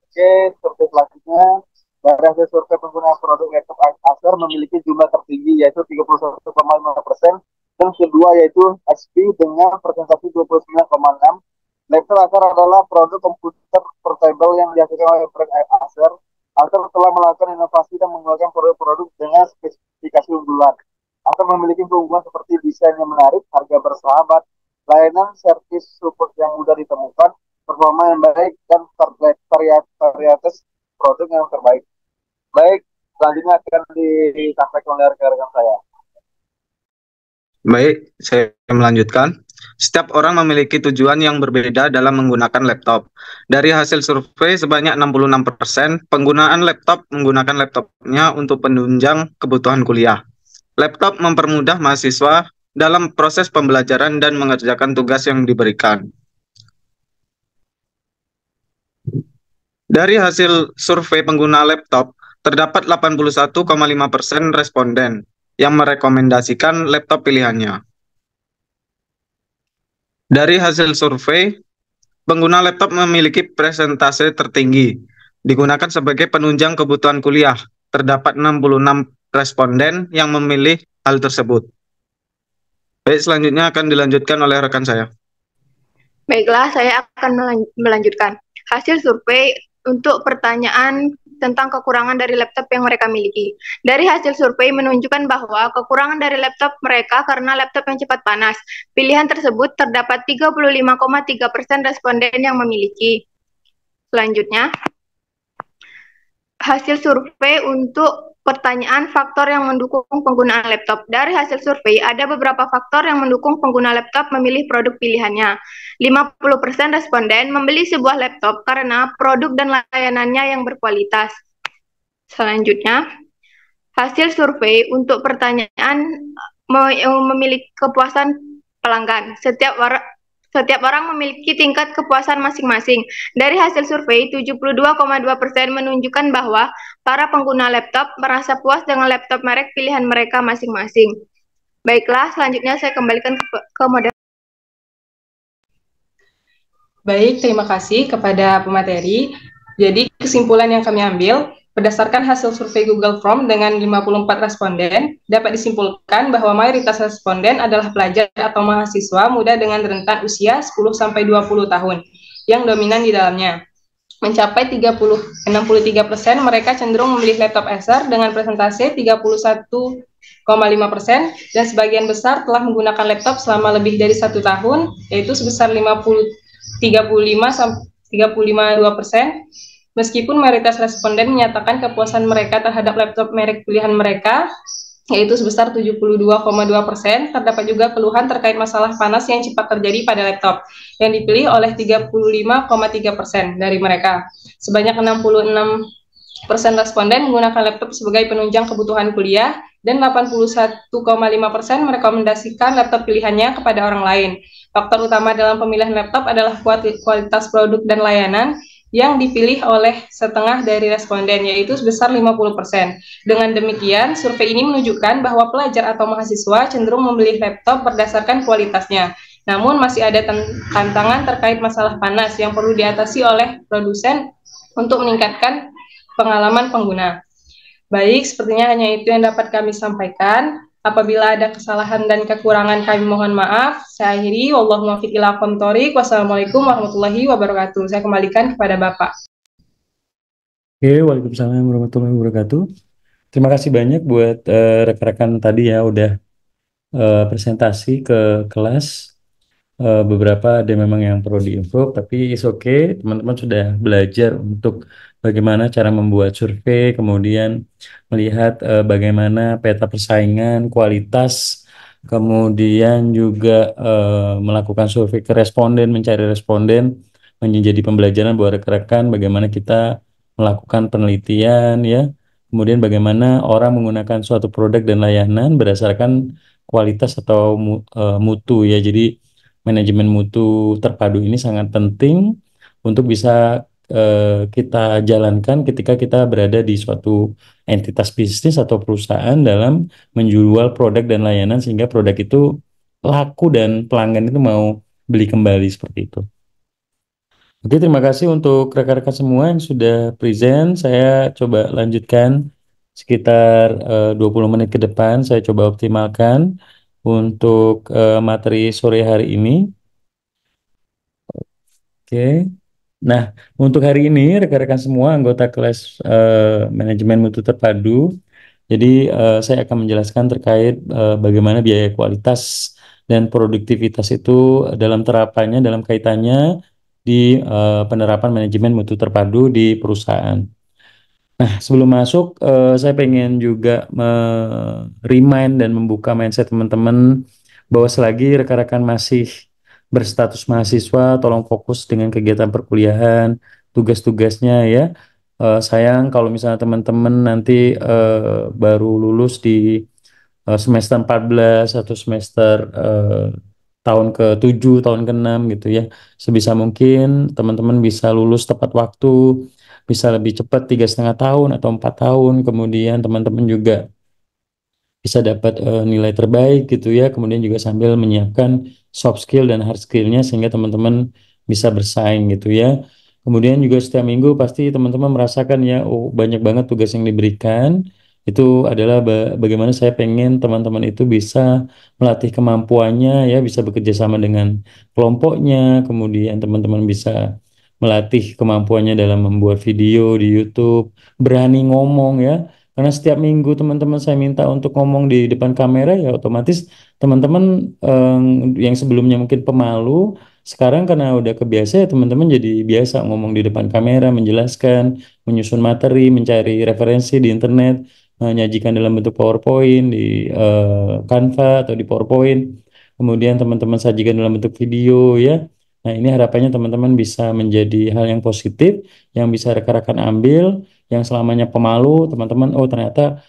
[SPEAKER 13] Oke, survei selanjutnya dari hasil survei pengguna produk laptop Acer memiliki jumlah tertinggi yaitu 31,5%. Dan kedua yaitu HP dengan persentase 29,6%. Laptop Acer adalah produk komputer portable yang dihasilkan oleh brand Acer. Acer telah melakukan inovasi dan mengeluarkan produk-produk dengan spesifikasi unggulan. Acer memiliki keunggulan seperti desain yang menarik, harga bersahabat, layanan servis support yang mudah ditemukan, performa yang baik, dan varietas produk yang terbaik. Baik, selanjutnya akan disampaikan oleh rekan-rekan saya.
[SPEAKER 14] Baik, saya melanjutkan. Setiap orang memiliki tujuan yang berbeda dalam menggunakan laptop. Dari hasil survei, sebanyak 66% penggunaan laptop menggunakan laptopnya untuk penunjang kebutuhan kuliah. Laptop mempermudah mahasiswa dalam proses pembelajaran dan mengerjakan tugas yang diberikan. Dari hasil survei pengguna laptop, terdapat 81,5% responden yang merekomendasikan laptop pilihannya. Dari hasil survei, pengguna laptop memiliki persentase tertinggi, digunakan sebagai penunjang kebutuhan kuliah. Terdapat 66 responden yang memilih hal tersebut. Baik, selanjutnya akan dilanjutkan oleh rekan saya.
[SPEAKER 5] Baiklah, saya akan melanjutkan. Hasil survei untuk pertanyaan tentang kekurangan dari laptop yang mereka miliki. Dari hasil survei menunjukkan bahwa kekurangan dari laptop mereka karena laptop yang cepat panas. Pilihan tersebut terdapat 35,3% responden yang memiliki. Selanjutnya,
[SPEAKER 10] hasil survei untuk pertanyaan faktor yang mendukung penggunaan laptop. Dari hasil survei, ada beberapa faktor yang mendukung pengguna laptop memilih produk pilihannya. 50% responden membeli sebuah laptop karena produk dan layanannya yang berkualitas. Selanjutnya, hasil survei untuk pertanyaan memiliki kepuasan pelanggan. Setiap orang memiliki tingkat kepuasan masing-masing. Dari hasil survei, 72,2% menunjukkan bahwa para pengguna laptop merasa puas dengan laptop merek pilihan mereka masing-masing. Baiklah, selanjutnya saya kembalikan ke moderator.
[SPEAKER 12] Baik, terima kasih kepada pemateri. Jadi, kesimpulan yang kami ambil, berdasarkan hasil survei Google Form dengan 54 responden, dapat disimpulkan bahwa mayoritas responden adalah pelajar atau mahasiswa muda dengan rentan usia 10-20 tahun, yang dominan di dalamnya. Mencapai 63% mereka cenderung memilih laptop Acer dengan persentase 31,5%, dan sebagian besar telah menggunakan laptop selama lebih dari 1 tahun, yaitu sebesar 35,2%. Meskipun mayoritas responden menyatakan kepuasan mereka terhadap laptop merek pilihan mereka, yaitu sebesar 72,2%, terdapat juga keluhan terkait masalah panas yang cepat terjadi pada laptop, yang dipilih oleh 35,3% dari mereka. Sebanyak 66% responden menggunakan laptop sebagai penunjang kebutuhan kuliah, dan 81,5% merekomendasikan laptop pilihannya kepada orang lain. Faktor utama dalam pemilihan laptop adalah kualitas produk dan layanan yang dipilih oleh setengah dari responden, yaitu sebesar 50%. Dengan demikian, survei ini menunjukkan bahwa pelajar atau mahasiswa cenderung membeli laptop berdasarkan kualitasnya. Namun masih ada tantangan terkait masalah panas yang perlu diatasi oleh produsen untuk meningkatkan pengalaman pengguna. Baik, sepertinya hanya itu yang dapat kami sampaikan. Apabila ada kesalahan dan kekurangan kami mohon maaf. Saya akhiri, wallahu muwaffiq ila aqwamit thoriq. Wassalamualaikum warahmatullahi wabarakatuh. Saya kembalikan kepada Bapak.
[SPEAKER 1] Oke, waalaikumsalam warahmatullahi wabarakatuh. Terima kasih banyak buat rekan-rekan tadi ya udah presentasi ke kelas. Beberapa ada memang yang perlu diimprove, tapi is okay, teman-teman sudah belajar untuk bagaimana cara membuat survei, kemudian melihat bagaimana peta persaingan, kualitas, kemudian juga melakukan survei ke responden, mencari responden, menjadi pembelajaran buat rekan-rekan bagaimana kita melakukan penelitian ya, kemudian bagaimana orang menggunakan suatu produk dan layanan berdasarkan kualitas atau mutu ya. Jadi manajemen mutu terpadu ini sangat penting untuk bisa kita jalankan ketika kita berada di suatu entitas bisnis atau perusahaan dalam menjual produk dan layanan sehingga produk itu laku dan pelanggan itu mau beli kembali seperti itu. Oke, terima kasih untuk rekan-rekan semua yang sudah present. Saya coba lanjutkan sekitar 20 menit ke depan. Saya coba optimalkan untuk materi sore hari ini. Oke. Nah, untuk hari ini rekan-rekan semua anggota kelas manajemen mutu terpadu. Jadi saya akan menjelaskan terkait bagaimana biaya kualitas dan produktivitas itu dalam terapannya, dalam kaitannya di penerapan manajemen mutu terpadu di perusahaan. Nah, sebelum masuk, saya pengen juga remind dan membuka mindset teman-teman bahwa selagi rekan-rekan masih berstatus mahasiswa, tolong fokus dengan kegiatan perkuliahan, tugas-tugasnya ya. Sayang kalau misalnya teman-teman nanti baru lulus di semester 14 atau semester tahun ke-7, tahun ke-6 gitu ya. Sebisa mungkin teman-teman bisa lulus tepat waktu, bisa lebih cepat 3,5 tahun atau 4 tahun, kemudian teman-teman juga bisa dapat nilai terbaik gitu ya, kemudian juga sambil menyiapkan soft skill dan hard skillnya sehingga teman-teman bisa bersaing gitu ya. Kemudian juga setiap minggu pasti teman-teman merasakan ya, oh banyak banget tugas yang diberikan. Itu adalah bagaimana saya pengen teman-teman itu bisa melatih kemampuannya ya, bisa bekerja sama dengan kelompoknya, kemudian teman-teman bisa melatih kemampuannya dalam membuat video di YouTube, berani ngomong ya. Karena setiap minggu teman-teman saya minta untuk ngomong di depan kamera ya otomatis teman-teman yang sebelumnya mungkin pemalu Sekarang karena udah kebiasa ya teman-teman jadi biasa ngomong di depan kamera, menjelaskan, menyusun materi, mencari referensi di internet, menyajikan dalam bentuk PowerPoint di Canva atau di PowerPoint. Kemudian teman-teman sajikan dalam bentuk video ya. Nah, ini harapannya teman-teman bisa menjadi hal yang positif, yang bisa rekan-rekan ambil, yang selamanya pemalu, teman-teman, oh ternyata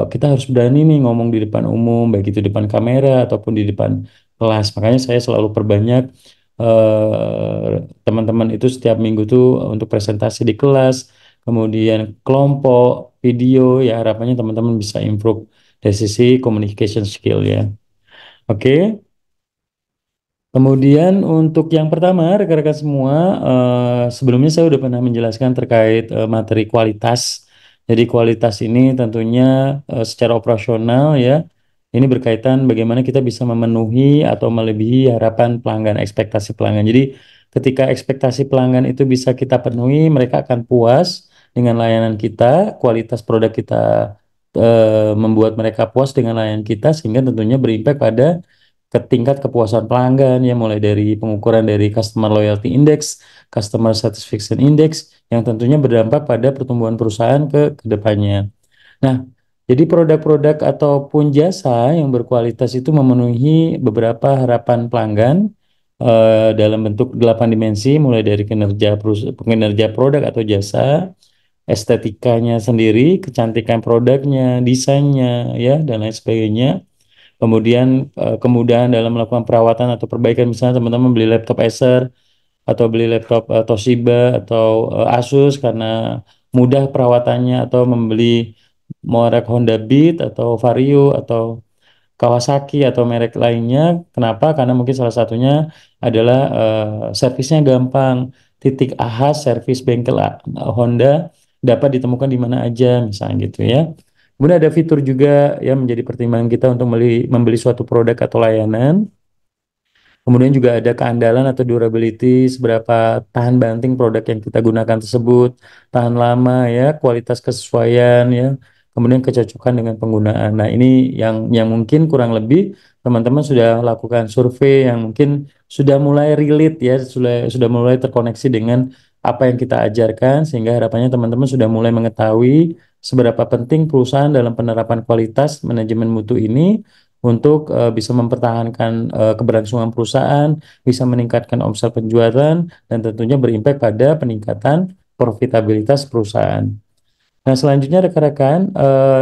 [SPEAKER 1] kita harus berani nih ngomong di depan umum, baik itu di depan kamera ataupun di depan kelas. Makanya saya selalu perbanyak teman-teman itu setiap minggu tuh untuk presentasi di kelas, kemudian kelompok, video, ya harapannya teman-teman bisa improve dari sisi communication skill ya. Oke. Kemudian untuk yang pertama, rekan-rekan semua, sebelumnya saya sudah pernah menjelaskan terkait materi kualitas. Jadi kualitas ini tentunya secara operasional ya, ini berkaitan bagaimana kita bisa memenuhi atau melebihi harapan pelanggan, ekspektasi pelanggan. Jadi ketika ekspektasi pelanggan itu bisa kita penuhi, mereka akan puas dengan layanan kita, kualitas produk kita membuat mereka puas dengan layanan kita, sehingga tentunya berimpact pada ke tingkat kepuasan pelanggan ya, mulai dari pengukuran dari Customer Loyalty Index, Customer Satisfaction Index yang tentunya berdampak pada pertumbuhan perusahaan ke depannya. Nah, jadi produk-produk ataupun jasa yang berkualitas itu memenuhi beberapa harapan pelanggan dalam bentuk 8 dimensi, mulai dari kinerja produk atau jasa, estetikanya sendiri, kecantikan produknya, desainnya ya, dan lain sebagainya. Kemudian kemudahan dalam melakukan perawatan atau perbaikan, misalnya teman-teman beli laptop Acer atau beli laptop Toshiba atau Asus karena mudah perawatannya, atau membeli merek Honda Beat atau Vario atau Kawasaki atau merek lainnya. Kenapa? Karena mungkin salah satunya adalah servisnya gampang. Titik AHAS servis bengkel Honda dapat ditemukan di mana aja, misalnya gitu ya. Kemudian ada fitur juga yang menjadi pertimbangan kita untuk membeli suatu produk atau layanan. Kemudian juga ada keandalan atau durability, seberapa tahan banting produk yang kita gunakan tersebut, tahan lama ya, kualitas kesesuaian ya, kemudian kecocokan dengan penggunaan. Nah, ini yang mungkin kurang lebih teman-teman sudah lakukan survei yang mungkin sudah mulai relate ya, sudah mulai terkoneksi dengan apa yang kita ajarkan, sehingga harapannya teman-teman sudah mulai mengetahui seberapa penting perusahaan dalam penerapan kualitas manajemen mutu ini untuk bisa mempertahankan keberlangsungan perusahaan, bisa meningkatkan omset penjualan, dan tentunya berimpact pada peningkatan profitabilitas perusahaan. Nah, selanjutnya rekan-rekan,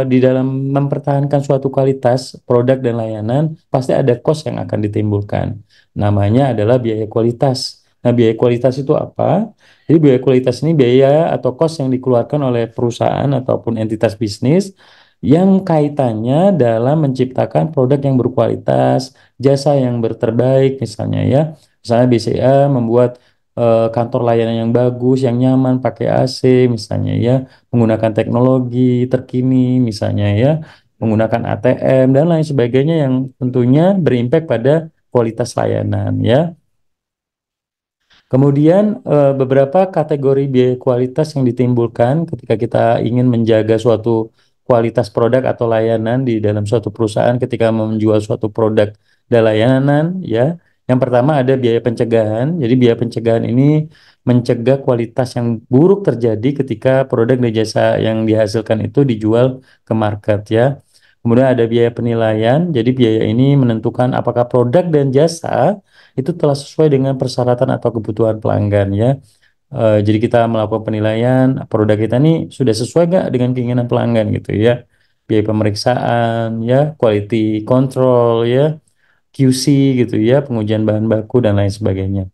[SPEAKER 1] di dalam mempertahankan suatu kualitas produk dan layanan, pasti ada cost yang akan ditimbulkan. Namanya adalah biaya kualitas. Nah, biaya kualitas itu apa? Jadi biaya kualitas ini biaya atau cost yang dikeluarkan oleh perusahaan ataupun entitas bisnis yang kaitannya dalam menciptakan produk yang berkualitas, jasa yang terbaik misalnya ya. Misalnya BCA membuat kantor layanan yang bagus, yang nyaman, pakai AC misalnya ya, menggunakan teknologi terkini misalnya ya, menggunakan ATM dan lain sebagainya yang tentunya berimpact pada kualitas layanan ya. Kemudian beberapa kategori biaya kualitas yang ditimbulkan ketika kita ingin menjaga suatu kualitas produk atau layanan di dalam suatu perusahaan ketika menjual suatu produk dan layanan ya. Yang pertama ada biaya pencegahan. Jadi biaya pencegahan ini mencegah kualitas yang buruk terjadi ketika produk dan jasa yang dihasilkan itu dijual ke market ya. Kemudian ada biaya penilaian. Jadi biaya ini menentukan apakah produk dan jasa itu telah sesuai dengan persyaratan atau kebutuhan pelanggan ya. Jadi kita melakukan penilaian produk kita ini sudah sesuai nggak dengan keinginan pelanggan gitu ya. Biaya pemeriksaan ya, quality control ya, QC gitu ya, pengujian bahan baku dan lain sebagainya.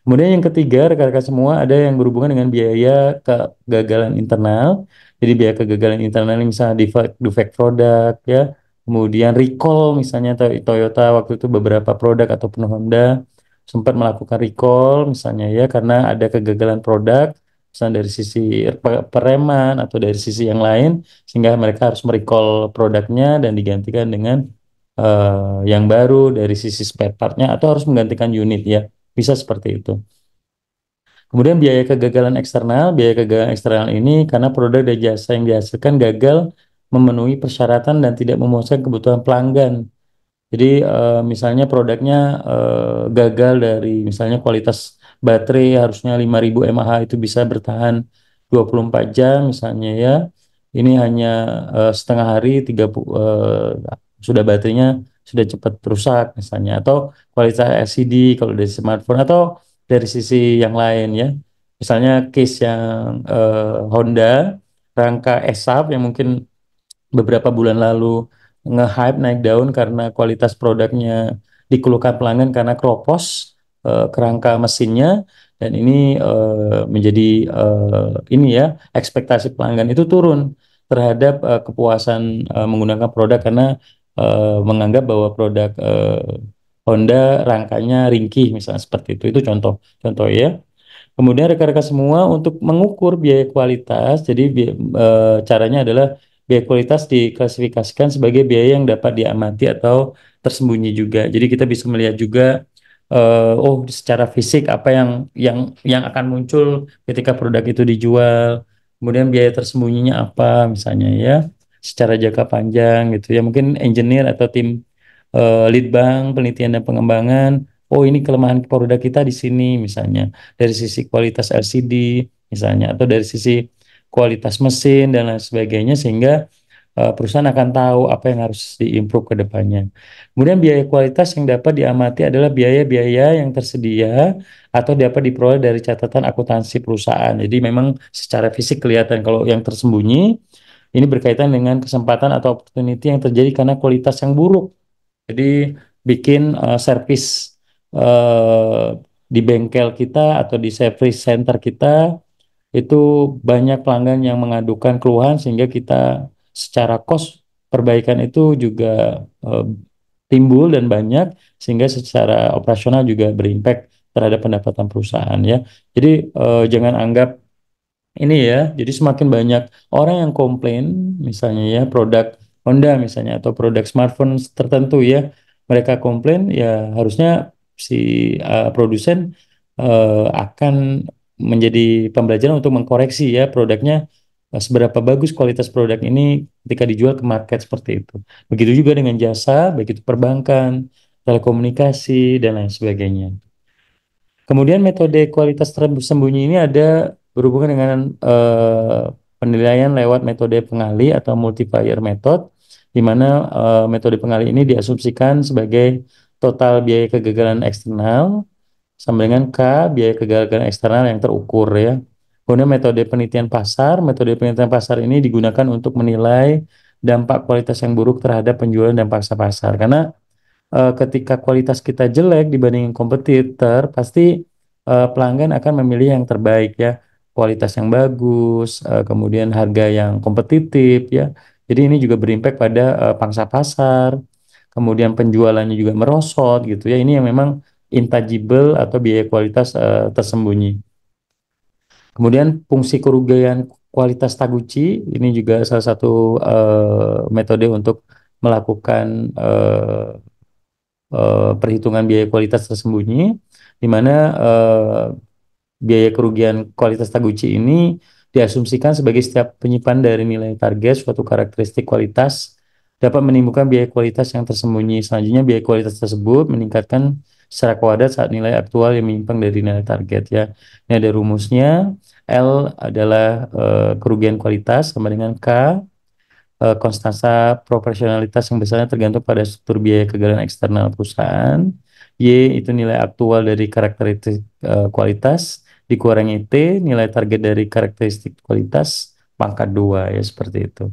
[SPEAKER 1] Kemudian yang ketiga, rekan-rekan semua, ada yang berhubungan dengan biaya kegagalan internal. Jadi biaya kegagalan internal misalnya defect produk ya, kemudian recall misalnya Toyota waktu itu beberapa produk ataupun Honda sempat melakukan recall misalnya ya, karena ada kegagalan produk misalnya dari sisi pereman atau dari sisi yang lain, sehingga mereka harus merecall produknya dan digantikan dengan yang baru dari sisi spare partnya, atau harus menggantikan unit ya. Bisa seperti itu. Kemudian biaya kegagalan eksternal ini karena produk dan jasa yang dihasilkan gagal memenuhi persyaratan dan tidak memuaskan kebutuhan pelanggan. Jadi misalnya produknya gagal dari misalnya kualitas baterai harusnya 5.000 mAh itu bisa bertahan 24 jam misalnya ya. Ini hanya setengah hari 30 sudah baterainya sudah cepat rusak misalnya, atau kualitas LCD kalau dari smartphone, atau dari sisi yang lain ya. Misalnya case yang Honda rangka ESAP yang mungkin beberapa bulan lalu nge-hype naik daun karena kualitas produknya dikeluhkan pelanggan karena keropos kerangka mesinnya, dan ini menjadi ini ya, ekspektasi pelanggan itu turun terhadap kepuasan menggunakan produk karena menganggap bahwa produk Honda rangkanya ringkih misalnya, seperti itu. Itu contoh ya. Kemudian rekan-rekan semua untuk mengukur biaya kualitas, jadi caranya adalah biaya kualitas diklasifikasikan sebagai biaya yang dapat diamati atau tersembunyi juga. Jadi kita bisa melihat juga, oh secara fisik apa yang akan muncul ketika produk itu dijual. Kemudian biaya tersembunyinya apa misalnya ya, secara jangka panjang gitu ya. Mungkin engineer atau tim lead bank penelitian dan pengembangan, oh ini kelemahan produk kita di sini misalnya dari sisi kualitas LCD misalnya, atau dari sisi kualitas mesin dan lain sebagainya, sehingga perusahaan akan tahu apa yang harus diimprove ke depannya. Kemudian biaya kualitas yang dapat diamati adalah biaya-biaya yang tersedia atau dapat diperoleh dari catatan akuntansi perusahaan. Jadi memang secara fisik kelihatan. Kalau yang tersembunyi ini berkaitan dengan kesempatan atau opportunity yang terjadi karena kualitas yang buruk. Jadi bikin service di bengkel kita atau di service center kita itu banyak pelanggan yang mengadukan keluhan, sehingga kita secara cost perbaikan itu juga eh, timbul dan banyak, sehingga secara operasional juga berimpact terhadap pendapatan perusahaan ya. Jadi jangan anggap ini ya, jadi semakin banyak orang yang komplain misalnya ya produk Honda misalnya atau produk smartphone tertentu ya, mereka komplain ya, harusnya si produsen akan menjadi pembelajaran untuk mengkoreksi ya produknya, seberapa bagus kualitas produk ini ketika dijual ke market, seperti itu. Begitu juga dengan jasa, baik itu perbankan, telekomunikasi dan lain sebagainya. Kemudian metode kualitas tersembunyi ini ada berhubungan dengan penilaian lewat metode pengali atau multiplier method, di mana metode pengali ini diasumsikan sebagai total biaya kegagalan eksternal sama dengan K biaya kegagalan eksternal yang terukur ya. Kemudian metode penelitian pasar ini digunakan untuk menilai dampak kualitas yang buruk terhadap penjualan dan pangsa pasar. Karena ketika kualitas kita jelek dibandingin kompetitor, pasti pelanggan akan memilih yang terbaik ya, kualitas yang bagus, kemudian harga yang kompetitif ya. Jadi ini juga berimpact pada pangsa pasar, kemudian penjualannya juga merosot gitu ya. Ini yang memang intangible atau biaya kualitas tersembunyi. Kemudian fungsi kerugian kualitas Taguchi ini juga salah satu metode untuk melakukan perhitungan biaya kualitas tersembunyi, di mana biaya kerugian kualitas Taguchi ini diasumsikan sebagai setiap penyimpanan dari nilai target suatu karakteristik kualitas dapat menimbulkan biaya kualitas yang tersembunyi. Selanjutnya, biaya kualitas tersebut meningkatkan secara kuadrat saat nilai aktual yang menyimpang dari nilai target ya. Ini ada rumusnya. L adalah kerugian kualitas sama dengan K konstansa proporsionalitas yang besarnya tergantung pada struktur biaya kegagalan eksternal perusahaan. Y itu nilai aktual dari karakteristik kualitas dikurangi T nilai target dari karakteristik kualitas pangkat 2 ya, seperti itu.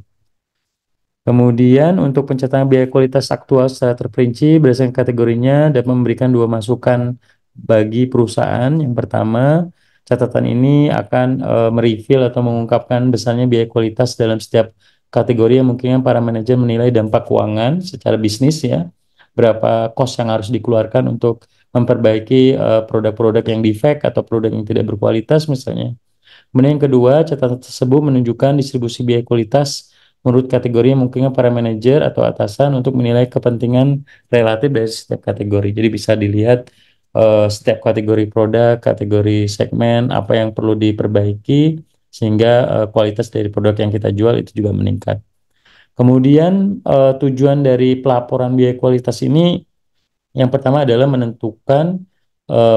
[SPEAKER 1] Kemudian untuk pencatatan biaya kualitas aktual secara terperinci berdasarkan kategorinya dapat memberikan dua masukan bagi perusahaan. Yang pertama, catatan ini akan mereveal atau mengungkapkan besarnya biaya kualitas dalam setiap kategori yang mungkin para manajer menilai dampak keuangan secara bisnis ya, berapa cost yang harus dikeluarkan untuk memperbaiki produk-produk yang defect atau produk yang tidak berkualitas misalnya. Kemudian yang kedua, catatan tersebut menunjukkan distribusi biaya kualitas menurut kategori yang mungkin para manajer atau atasan untuk menilai kepentingan relatif dari setiap kategori. Jadi bisa dilihat setiap kategori produk, kategori segmen, apa yang perlu diperbaiki sehingga kualitas dari produk yang kita jual itu juga meningkat. Kemudian tujuan dari pelaporan biaya kualitas ini yang pertama adalah menentukan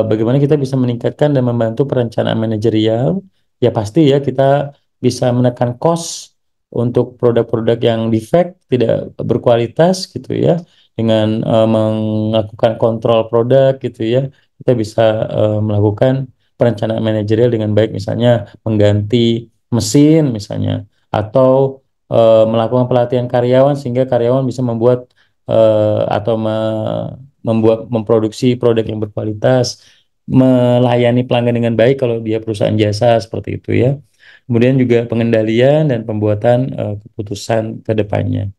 [SPEAKER 1] bagaimana kita bisa meningkatkan dan membantu perencanaan manajerial. Ya pasti ya kita bisa menekan cost untuk produk-produk yang defect, tidak berkualitas gitu ya. Dengan melakukan kontrol produk gitu ya. Kita bisa melakukan perencanaan manajerial dengan baik, misalnya mengganti mesin misalnya, atau melakukan pelatihan karyawan sehingga karyawan bisa membuat atau memproduksi produk yang berkualitas, melayani pelanggan dengan baik kalau dia perusahaan jasa seperti itu ya. Kemudian juga pengendalian dan pembuatan keputusan ke depannya.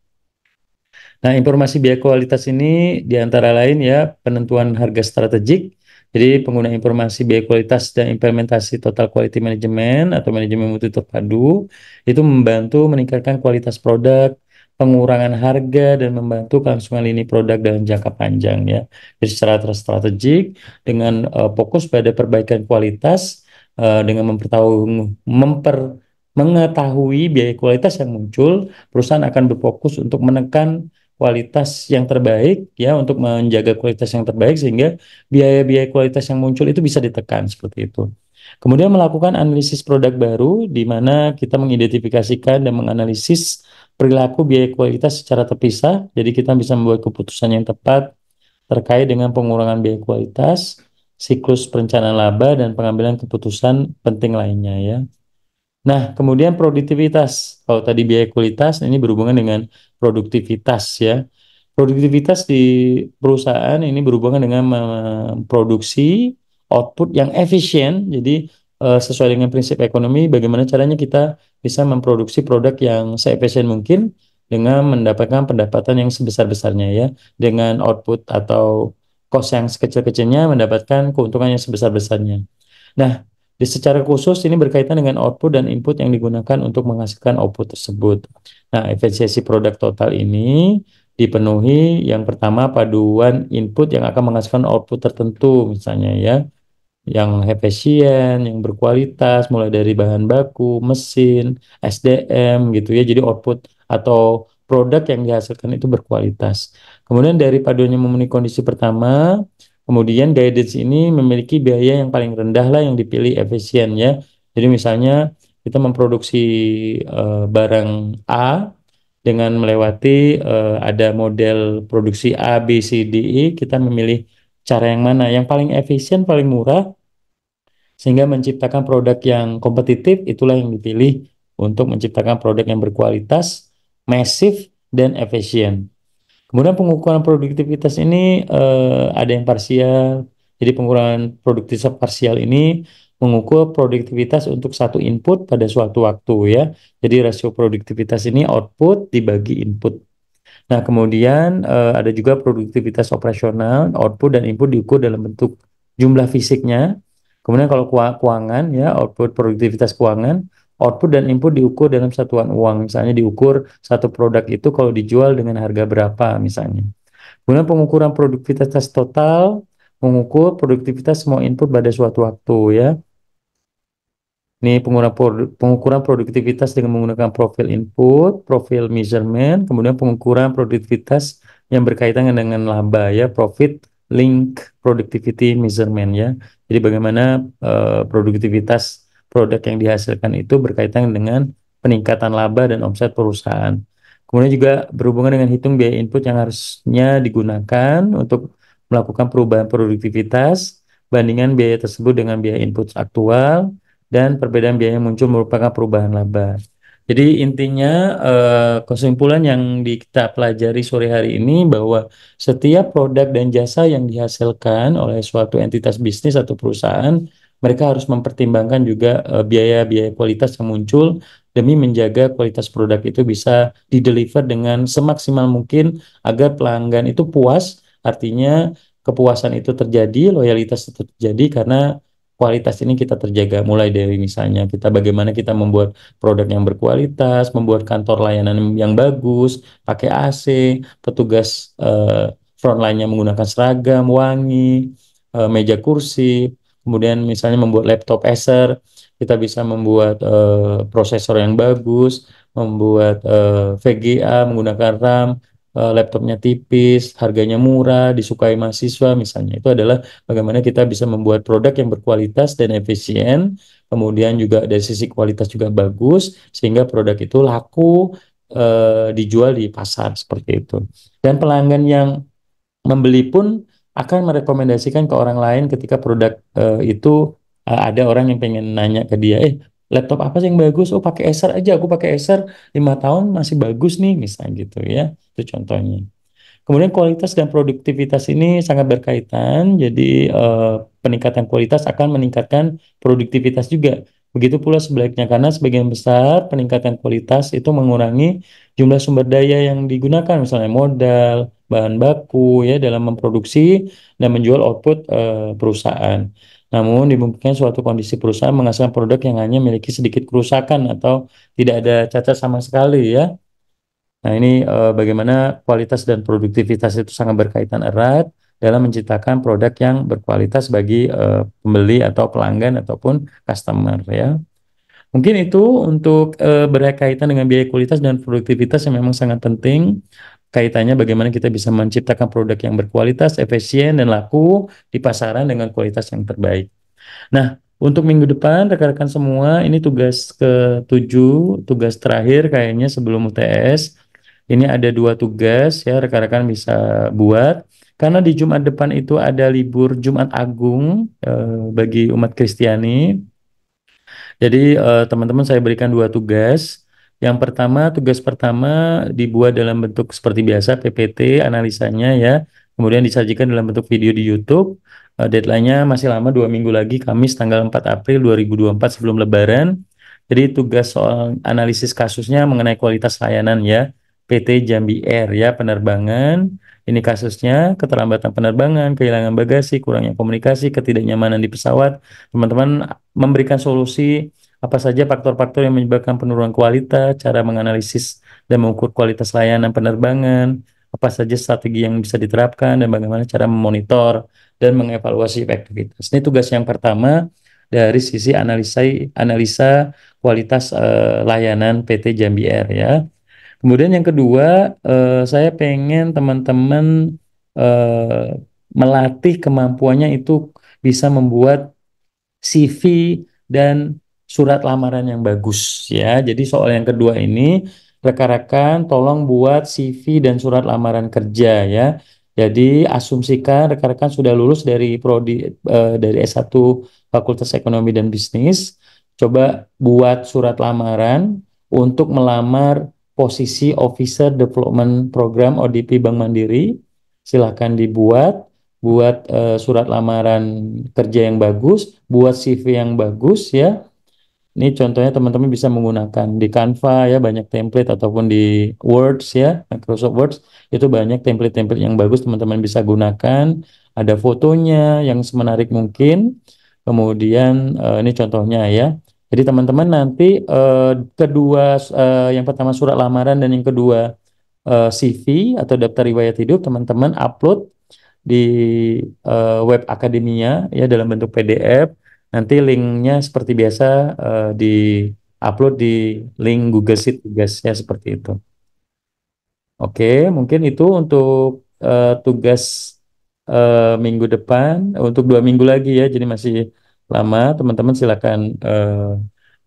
[SPEAKER 1] Nah, informasi biaya kualitas ini diantara lain ya penentuan harga strategik. Jadi pengguna informasi biaya kualitas dan implementasi total quality management atau manajemen mutu terpadu itu membantu meningkatkan kualitas produk, pengurangan harga dan membantu kelangsungan lini produk dalam jangka panjang ya. Jadi secara strategik dengan fokus pada perbaikan kualitas dengan mengetahui biaya kualitas yang muncul, perusahaan akan berfokus untuk menekan kualitas yang terbaik ya, untuk menjaga kualitas yang terbaik sehingga biaya-biaya kualitas yang muncul itu bisa ditekan seperti itu. Kemudian melakukan analisis produk baru di mana kita mengidentifikasikan dan menganalisis perilaku biaya kualitas secara terpisah. Jadi kita bisa membuat keputusan yang tepat terkait dengan pengurangan biaya kualitas, siklus perencanaan laba dan pengambilan keputusan penting lainnya ya. Nah, kemudian produktivitas. Kalau tadi biaya kualitas, ini berhubungan dengan produktivitas ya. Produktivitas di perusahaan ini berhubungan dengan memproduksi output yang efisien. Jadi sesuai dengan prinsip ekonomi, bagaimana caranya kita bisa memproduksi produk yang seefisien mungkin dengan mendapatkan pendapatan yang sebesar-besarnya ya. Dengan output atau cost yang sekecil-kecilnya mendapatkan keuntungan yang sebesar-besarnya. Nah, secara khusus ini berkaitan dengan output dan input yang digunakan untuk menghasilkan output tersebut. Nah, efisiensi produk total ini dipenuhi yang pertama paduan input yang akan menghasilkan output tertentu misalnya ya, yang efisien, yang berkualitas mulai dari bahan baku, mesin, SDM gitu ya. Jadi output atau produk yang dihasilkan itu berkualitas. Kemudian dari paduannya memenuhi kondisi pertama, kemudian guidance ini memiliki biaya yang paling rendah lah yang dipilih efisien ya. Jadi misalnya kita memproduksi barang A dengan melewati ada model produksi A, B, C, D, E, kita memilih cara yang mana yang paling efisien, paling murah sehingga menciptakan produk yang kompetitif, itulah yang dipilih untuk menciptakan produk yang berkualitas, masif dan efisien. Kemudian pengukuran produktivitas ini ada yang parsial. Jadi pengukuran produktivitas parsial ini mengukur produktivitas untuk satu input pada suatu waktu ya. Jadi rasio produktivitas ini output dibagi input. Nah, kemudian ada juga produktivitas operasional, output dan input diukur dalam bentuk jumlah fisiknya. Kemudian kalau keuangan ya, output produktivitas keuangan, output dan input diukur dalam satuan uang. Misalnya diukur satu produk itu kalau dijual dengan harga berapa misalnya. Kemudian pengukuran produktivitas total, mengukur produktivitas semua input pada suatu waktu ya. Ini pengukuran produktivitas dengan menggunakan profil input, profil measurement, kemudian pengukuran produktivitas yang berkaitan dengan laba ya, profit link productivity measurement ya. Jadi bagaimana produktivitas produk yang dihasilkan itu berkaitan dengan peningkatan laba dan omset perusahaan. Kemudian juga berhubungan dengan hitung biaya input yang harusnya digunakan untuk melakukan perubahan produktivitas, bandingan biaya tersebut dengan biaya input aktual, dan perbedaan biaya yang muncul merupakan perubahan laba. Jadi intinya kesimpulan yang kita pelajari sore hari ini bahwa setiap produk dan jasa yang dihasilkan oleh suatu entitas bisnis atau perusahaan, mereka harus mempertimbangkan juga biaya-biaya kualitas yang muncul demi menjaga kualitas produk itu bisa dideliver dengan semaksimal mungkin agar pelanggan itu puas. Artinya kepuasan itu terjadi, loyalitas itu terjadi karena kualitas ini kita terjaga mulai dari misalnya bagaimana kita membuat produk yang berkualitas, membuat kantor layanan yang bagus, pakai AC, petugas frontline-nya menggunakan seragam, wangi, meja kursi, kemudian misalnya membuat laptop Acer, kita bisa membuat prosesor yang bagus, membuat VGA menggunakan RAM, laptopnya tipis, harganya murah, disukai mahasiswa misalnya. Itu adalah bagaimana kita bisa membuat produk yang berkualitas dan efisien, kemudian juga dari sisi kualitas juga bagus, sehingga produk itu laku dijual di pasar seperti itu. Dan pelanggan yang membeli pun akan merekomendasikan ke orang lain ketika produk itu ada orang yang pengen nanya ke dia, laptop apa sih yang bagus? Oh, pakai Acer aja, aku pakai Acer 5 tahun masih bagus nih, misalnya gitu ya. Itu contohnya. Kemudian kualitas dan produktivitas ini sangat berkaitan, jadi peningkatan kualitas akan meningkatkan produktivitas juga. Begitu pula sebaliknya, karena sebagian besar peningkatan kualitas itu mengurangi jumlah sumber daya yang digunakan, misalnya modal, bahan baku ya dalam memproduksi dan menjual output perusahaan. Namun dimungkinkan suatu kondisi perusahaan menghasilkan produk yang hanya memiliki sedikit kerusakan atau tidak ada cacat sama sekali ya. Nah, ini bagaimana kualitas dan produktivitas itu sangat berkaitan erat dalam menciptakan produk yang berkualitas bagi pembeli atau pelanggan ataupun customer ya. Mungkin itu untuk berkaitan dengan biaya kualitas dan produktivitas yang memang sangat penting. Kaitannya bagaimana kita bisa menciptakan produk yang berkualitas, efisien, dan laku di pasaran dengan kualitas yang terbaik. Nah, untuk minggu depan, rekan-rekan semua, ini tugas ke-7, tugas terakhir kayaknya sebelum UTS. Ini ada 2 tugas ya, rekan-rekan bisa buat. Karena di Jumat depan itu ada libur Jumat Agung bagi umat Kristiani. Jadi teman-teman saya berikan 2 tugas. Yang pertama, tugas pertama dibuat dalam bentuk seperti biasa, PPT, analisanya ya. Kemudian disajikan dalam bentuk video di YouTube. Deadline-nya masih lama, 2 minggu lagi, Kamis tanggal 4 April 2024 sebelum Lebaran. Jadi tugas soal analisis kasusnya mengenai kualitas layanan ya. PT Jambi Air ya, penerbangan. Ini kasusnya, keterlambatan penerbangan, kehilangan bagasi, kurangnya komunikasi, ketidaknyamanan di pesawat. Teman-teman memberikan solusi apa saja faktor-faktor yang menyebabkan penurunan kualitas, cara menganalisis dan mengukur kualitas layanan penerbangan, apa saja strategi yang bisa diterapkan, dan bagaimana cara memonitor dan mengevaluasi efektivitas. Ini tugas yang pertama dari sisi analisa kualitas layanan PT Jambi Air ya. Kemudian yang kedua, saya pengen teman-teman melatih kemampuannya itu bisa membuat CV dan surat lamaran yang bagus ya. Jadi soal yang kedua ini rekan-rekan tolong buat CV dan surat lamaran kerja ya. Jadi asumsikan rekan-rekan sudah lulus dari prodi dari S1 Fakultas Ekonomi dan Bisnis. Coba buat surat lamaran untuk melamar posisi Officer Development Program ODP Bank Mandiri. Silahkan dibuat buat surat lamaran kerja yang bagus, buat CV yang bagus ya. Ini contohnya teman-teman bisa menggunakan di Canva ya, banyak template ataupun di Words ya, Microsoft Words itu banyak template-template yang bagus teman-teman bisa gunakan. Ada fotonya yang semenarik mungkin. Kemudian ini contohnya ya. Jadi teman-teman nanti yang pertama surat lamaran dan yang kedua CV atau daftar riwayat hidup teman-teman upload di web akademia ya dalam bentuk PDF. Nanti linknya seperti biasa di upload di link Google Sheet tugas ya seperti itu. Oke, mungkin itu untuk tugas minggu depan, untuk 2 minggu lagi ya, jadi masih lama. Teman-teman silakan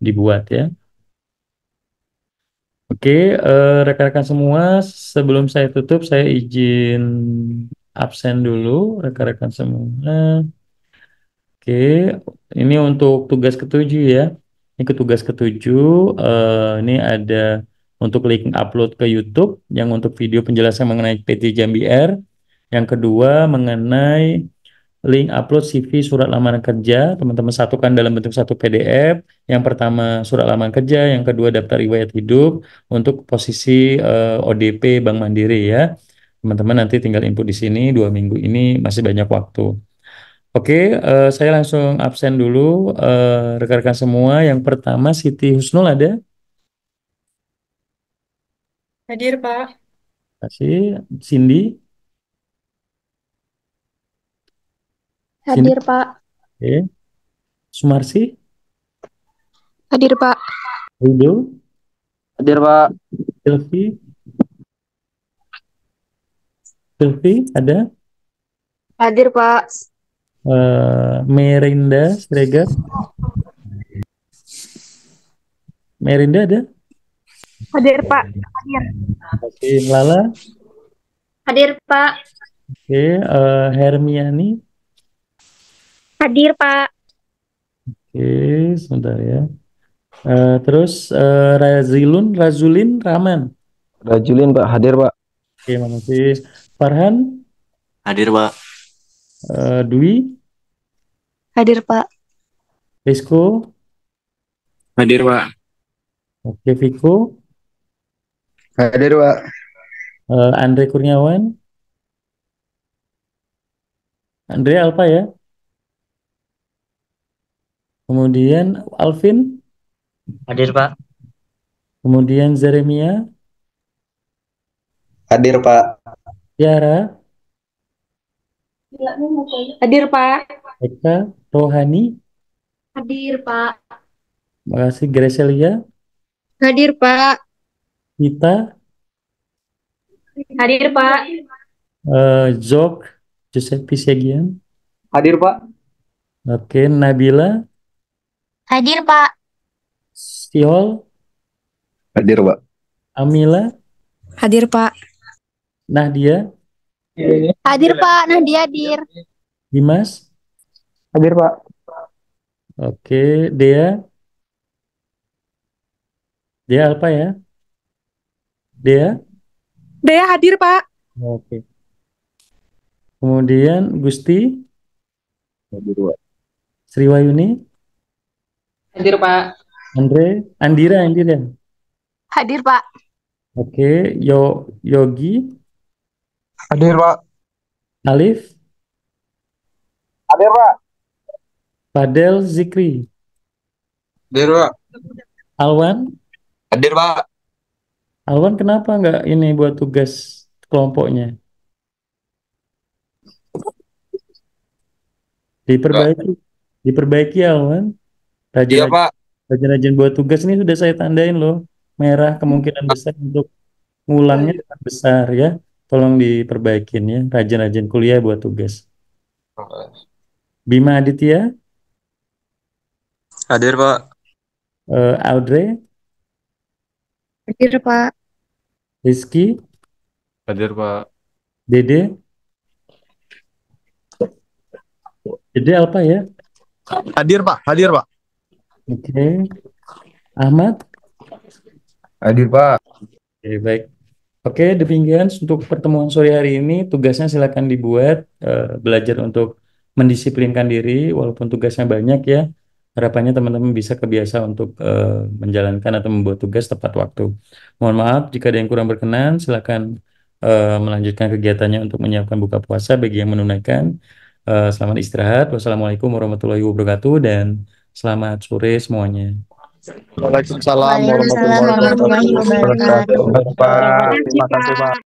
[SPEAKER 1] dibuat ya. Oke, rekan-rekan semua, sebelum saya tutup, saya izin absen dulu, rekan-rekan semua. Oke, ini untuk tugas ke-7 ya. Ini ke tugas ke-7, ini ada untuk link upload ke YouTube, yang untuk video penjelasan mengenai PT Jambi Air. Yang kedua, mengenai link upload CV surat lamaran kerja, teman-teman satukan dalam bentuk satu PDF. Yang pertama surat lamaran kerja, yang kedua daftar riwayat hidup untuk posisi ODP Bank Mandiri ya. Teman-teman nanti tinggal input di sini, 2 minggu ini masih banyak waktu. Oke, saya langsung absen dulu rekan-rekan semua. Yang pertama Siti Husnul ada?
[SPEAKER 3] Hadir, Pak.
[SPEAKER 1] Terima kasih. Cindy? Cindy?
[SPEAKER 5] Hadir, Pak.
[SPEAKER 1] Oke. Sumarsi?
[SPEAKER 5] Hadir, Pak.
[SPEAKER 1] Rido?
[SPEAKER 2] Hadir, Pak.
[SPEAKER 1] Sylvie ada?
[SPEAKER 5] Hadir, Pak.
[SPEAKER 1] Merinda Siregar? Merinda ada?
[SPEAKER 5] Hadir, Pak. Hadir.
[SPEAKER 1] Oke, Lala?
[SPEAKER 5] Hadir, Pak.
[SPEAKER 1] Oke, Hermiani?
[SPEAKER 5] Hadir, Pak.
[SPEAKER 1] Oke, sebentar ya. Terus Razulin Rahman?
[SPEAKER 15] Rajulin, Pak. Hadir, Pak.
[SPEAKER 1] Oke, makasih. Farhan?
[SPEAKER 16] Hadir, Pak.
[SPEAKER 1] Dwi?
[SPEAKER 5] Hadir, Pak.
[SPEAKER 1] Rizko?
[SPEAKER 16] Hadir, Pak.
[SPEAKER 1] Oke, Viko?
[SPEAKER 7] Hadir, Pak.
[SPEAKER 1] Andre Kurniawan? Andre Alfa ya? Kemudian Alvin?
[SPEAKER 8] Hadir, Pak.
[SPEAKER 1] Kemudian Zeremia?
[SPEAKER 6] Hadir, Pak.
[SPEAKER 1] Tiara?
[SPEAKER 5] Hadir, Pak.
[SPEAKER 1] Eka? Rohani?
[SPEAKER 5] Hadir, Pak.
[SPEAKER 1] Makasih. Gracelia?
[SPEAKER 5] Hadir, Pak.
[SPEAKER 1] Kita?
[SPEAKER 5] Hadir, Pak.
[SPEAKER 1] Jok? Giuseppe Siagian?
[SPEAKER 6] Hadir, Pak.
[SPEAKER 1] Oke, Nabila?
[SPEAKER 5] Hadir, Pak.
[SPEAKER 1] Siol?
[SPEAKER 15] Hadir, Pak.
[SPEAKER 1] Amila?
[SPEAKER 5] Hadir, Pak.
[SPEAKER 1] Nahdia?
[SPEAKER 5] Hadir, Pak. Nadia hadir.
[SPEAKER 1] Dimas?
[SPEAKER 7] Hadir, Pak.
[SPEAKER 1] Oke, Dea? Dea apa ya? Dea?
[SPEAKER 5] Dea hadir, Pak.
[SPEAKER 1] Oke. Kemudian Gusti?
[SPEAKER 15] Hadir, Pak.
[SPEAKER 1] Sriwayuni?
[SPEAKER 12] Hadir, Pak.
[SPEAKER 1] Andira?
[SPEAKER 5] Hadir, Pak.
[SPEAKER 1] Oke, Yogi?
[SPEAKER 7] Hadir, Pak.
[SPEAKER 1] Alif?
[SPEAKER 13] Hadir, Pak.
[SPEAKER 1] Fadel Zikri?
[SPEAKER 14] Hadir, Pak.
[SPEAKER 1] Alwan?
[SPEAKER 14] Hadir, Pak.
[SPEAKER 1] Alwan kenapa nggak ini buat tugas kelompoknya? Diperbaiki Alwan.
[SPEAKER 14] Iya, Pak.
[SPEAKER 1] Rajin-rajin buat tugas ini sudah saya tandain loh. Merah kemungkinan besar untuk ngulangnya sangat besar ya. Tolong diperbaikin ya. Rajin-rajin kuliah buat tugas. Bima Aditya?
[SPEAKER 14] Hadir, Pak.
[SPEAKER 1] Audrey?
[SPEAKER 5] Hadir, Pak.
[SPEAKER 1] Rizky?
[SPEAKER 14] Hadir, Pak.
[SPEAKER 1] Dede? Dede apa ya?
[SPEAKER 15] Hadir, Pak. Hadir, Pak.
[SPEAKER 1] Oke. Ahmad?
[SPEAKER 15] Hadir, Pak.
[SPEAKER 1] Oke, baik. Oke, demikian untuk pertemuan sore hari ini. Tugasnya silakan dibuat, belajar untuk mendisiplinkan diri, walaupun tugasnya banyak ya. Harapannya teman-teman bisa kebiasa untuk menjalankan atau membuat tugas tepat waktu. Mohon maaf jika ada yang kurang berkenan, silakan melanjutkan kegiatannya untuk menyiapkan buka puasa bagi yang menunaikan. Selamat istirahat. Wassalamualaikum warahmatullahi wabarakatuh dan selamat sore semuanya.
[SPEAKER 15] Waalaikumsalam warahmatullahi wabarakatuh. Terima kasih, Pak.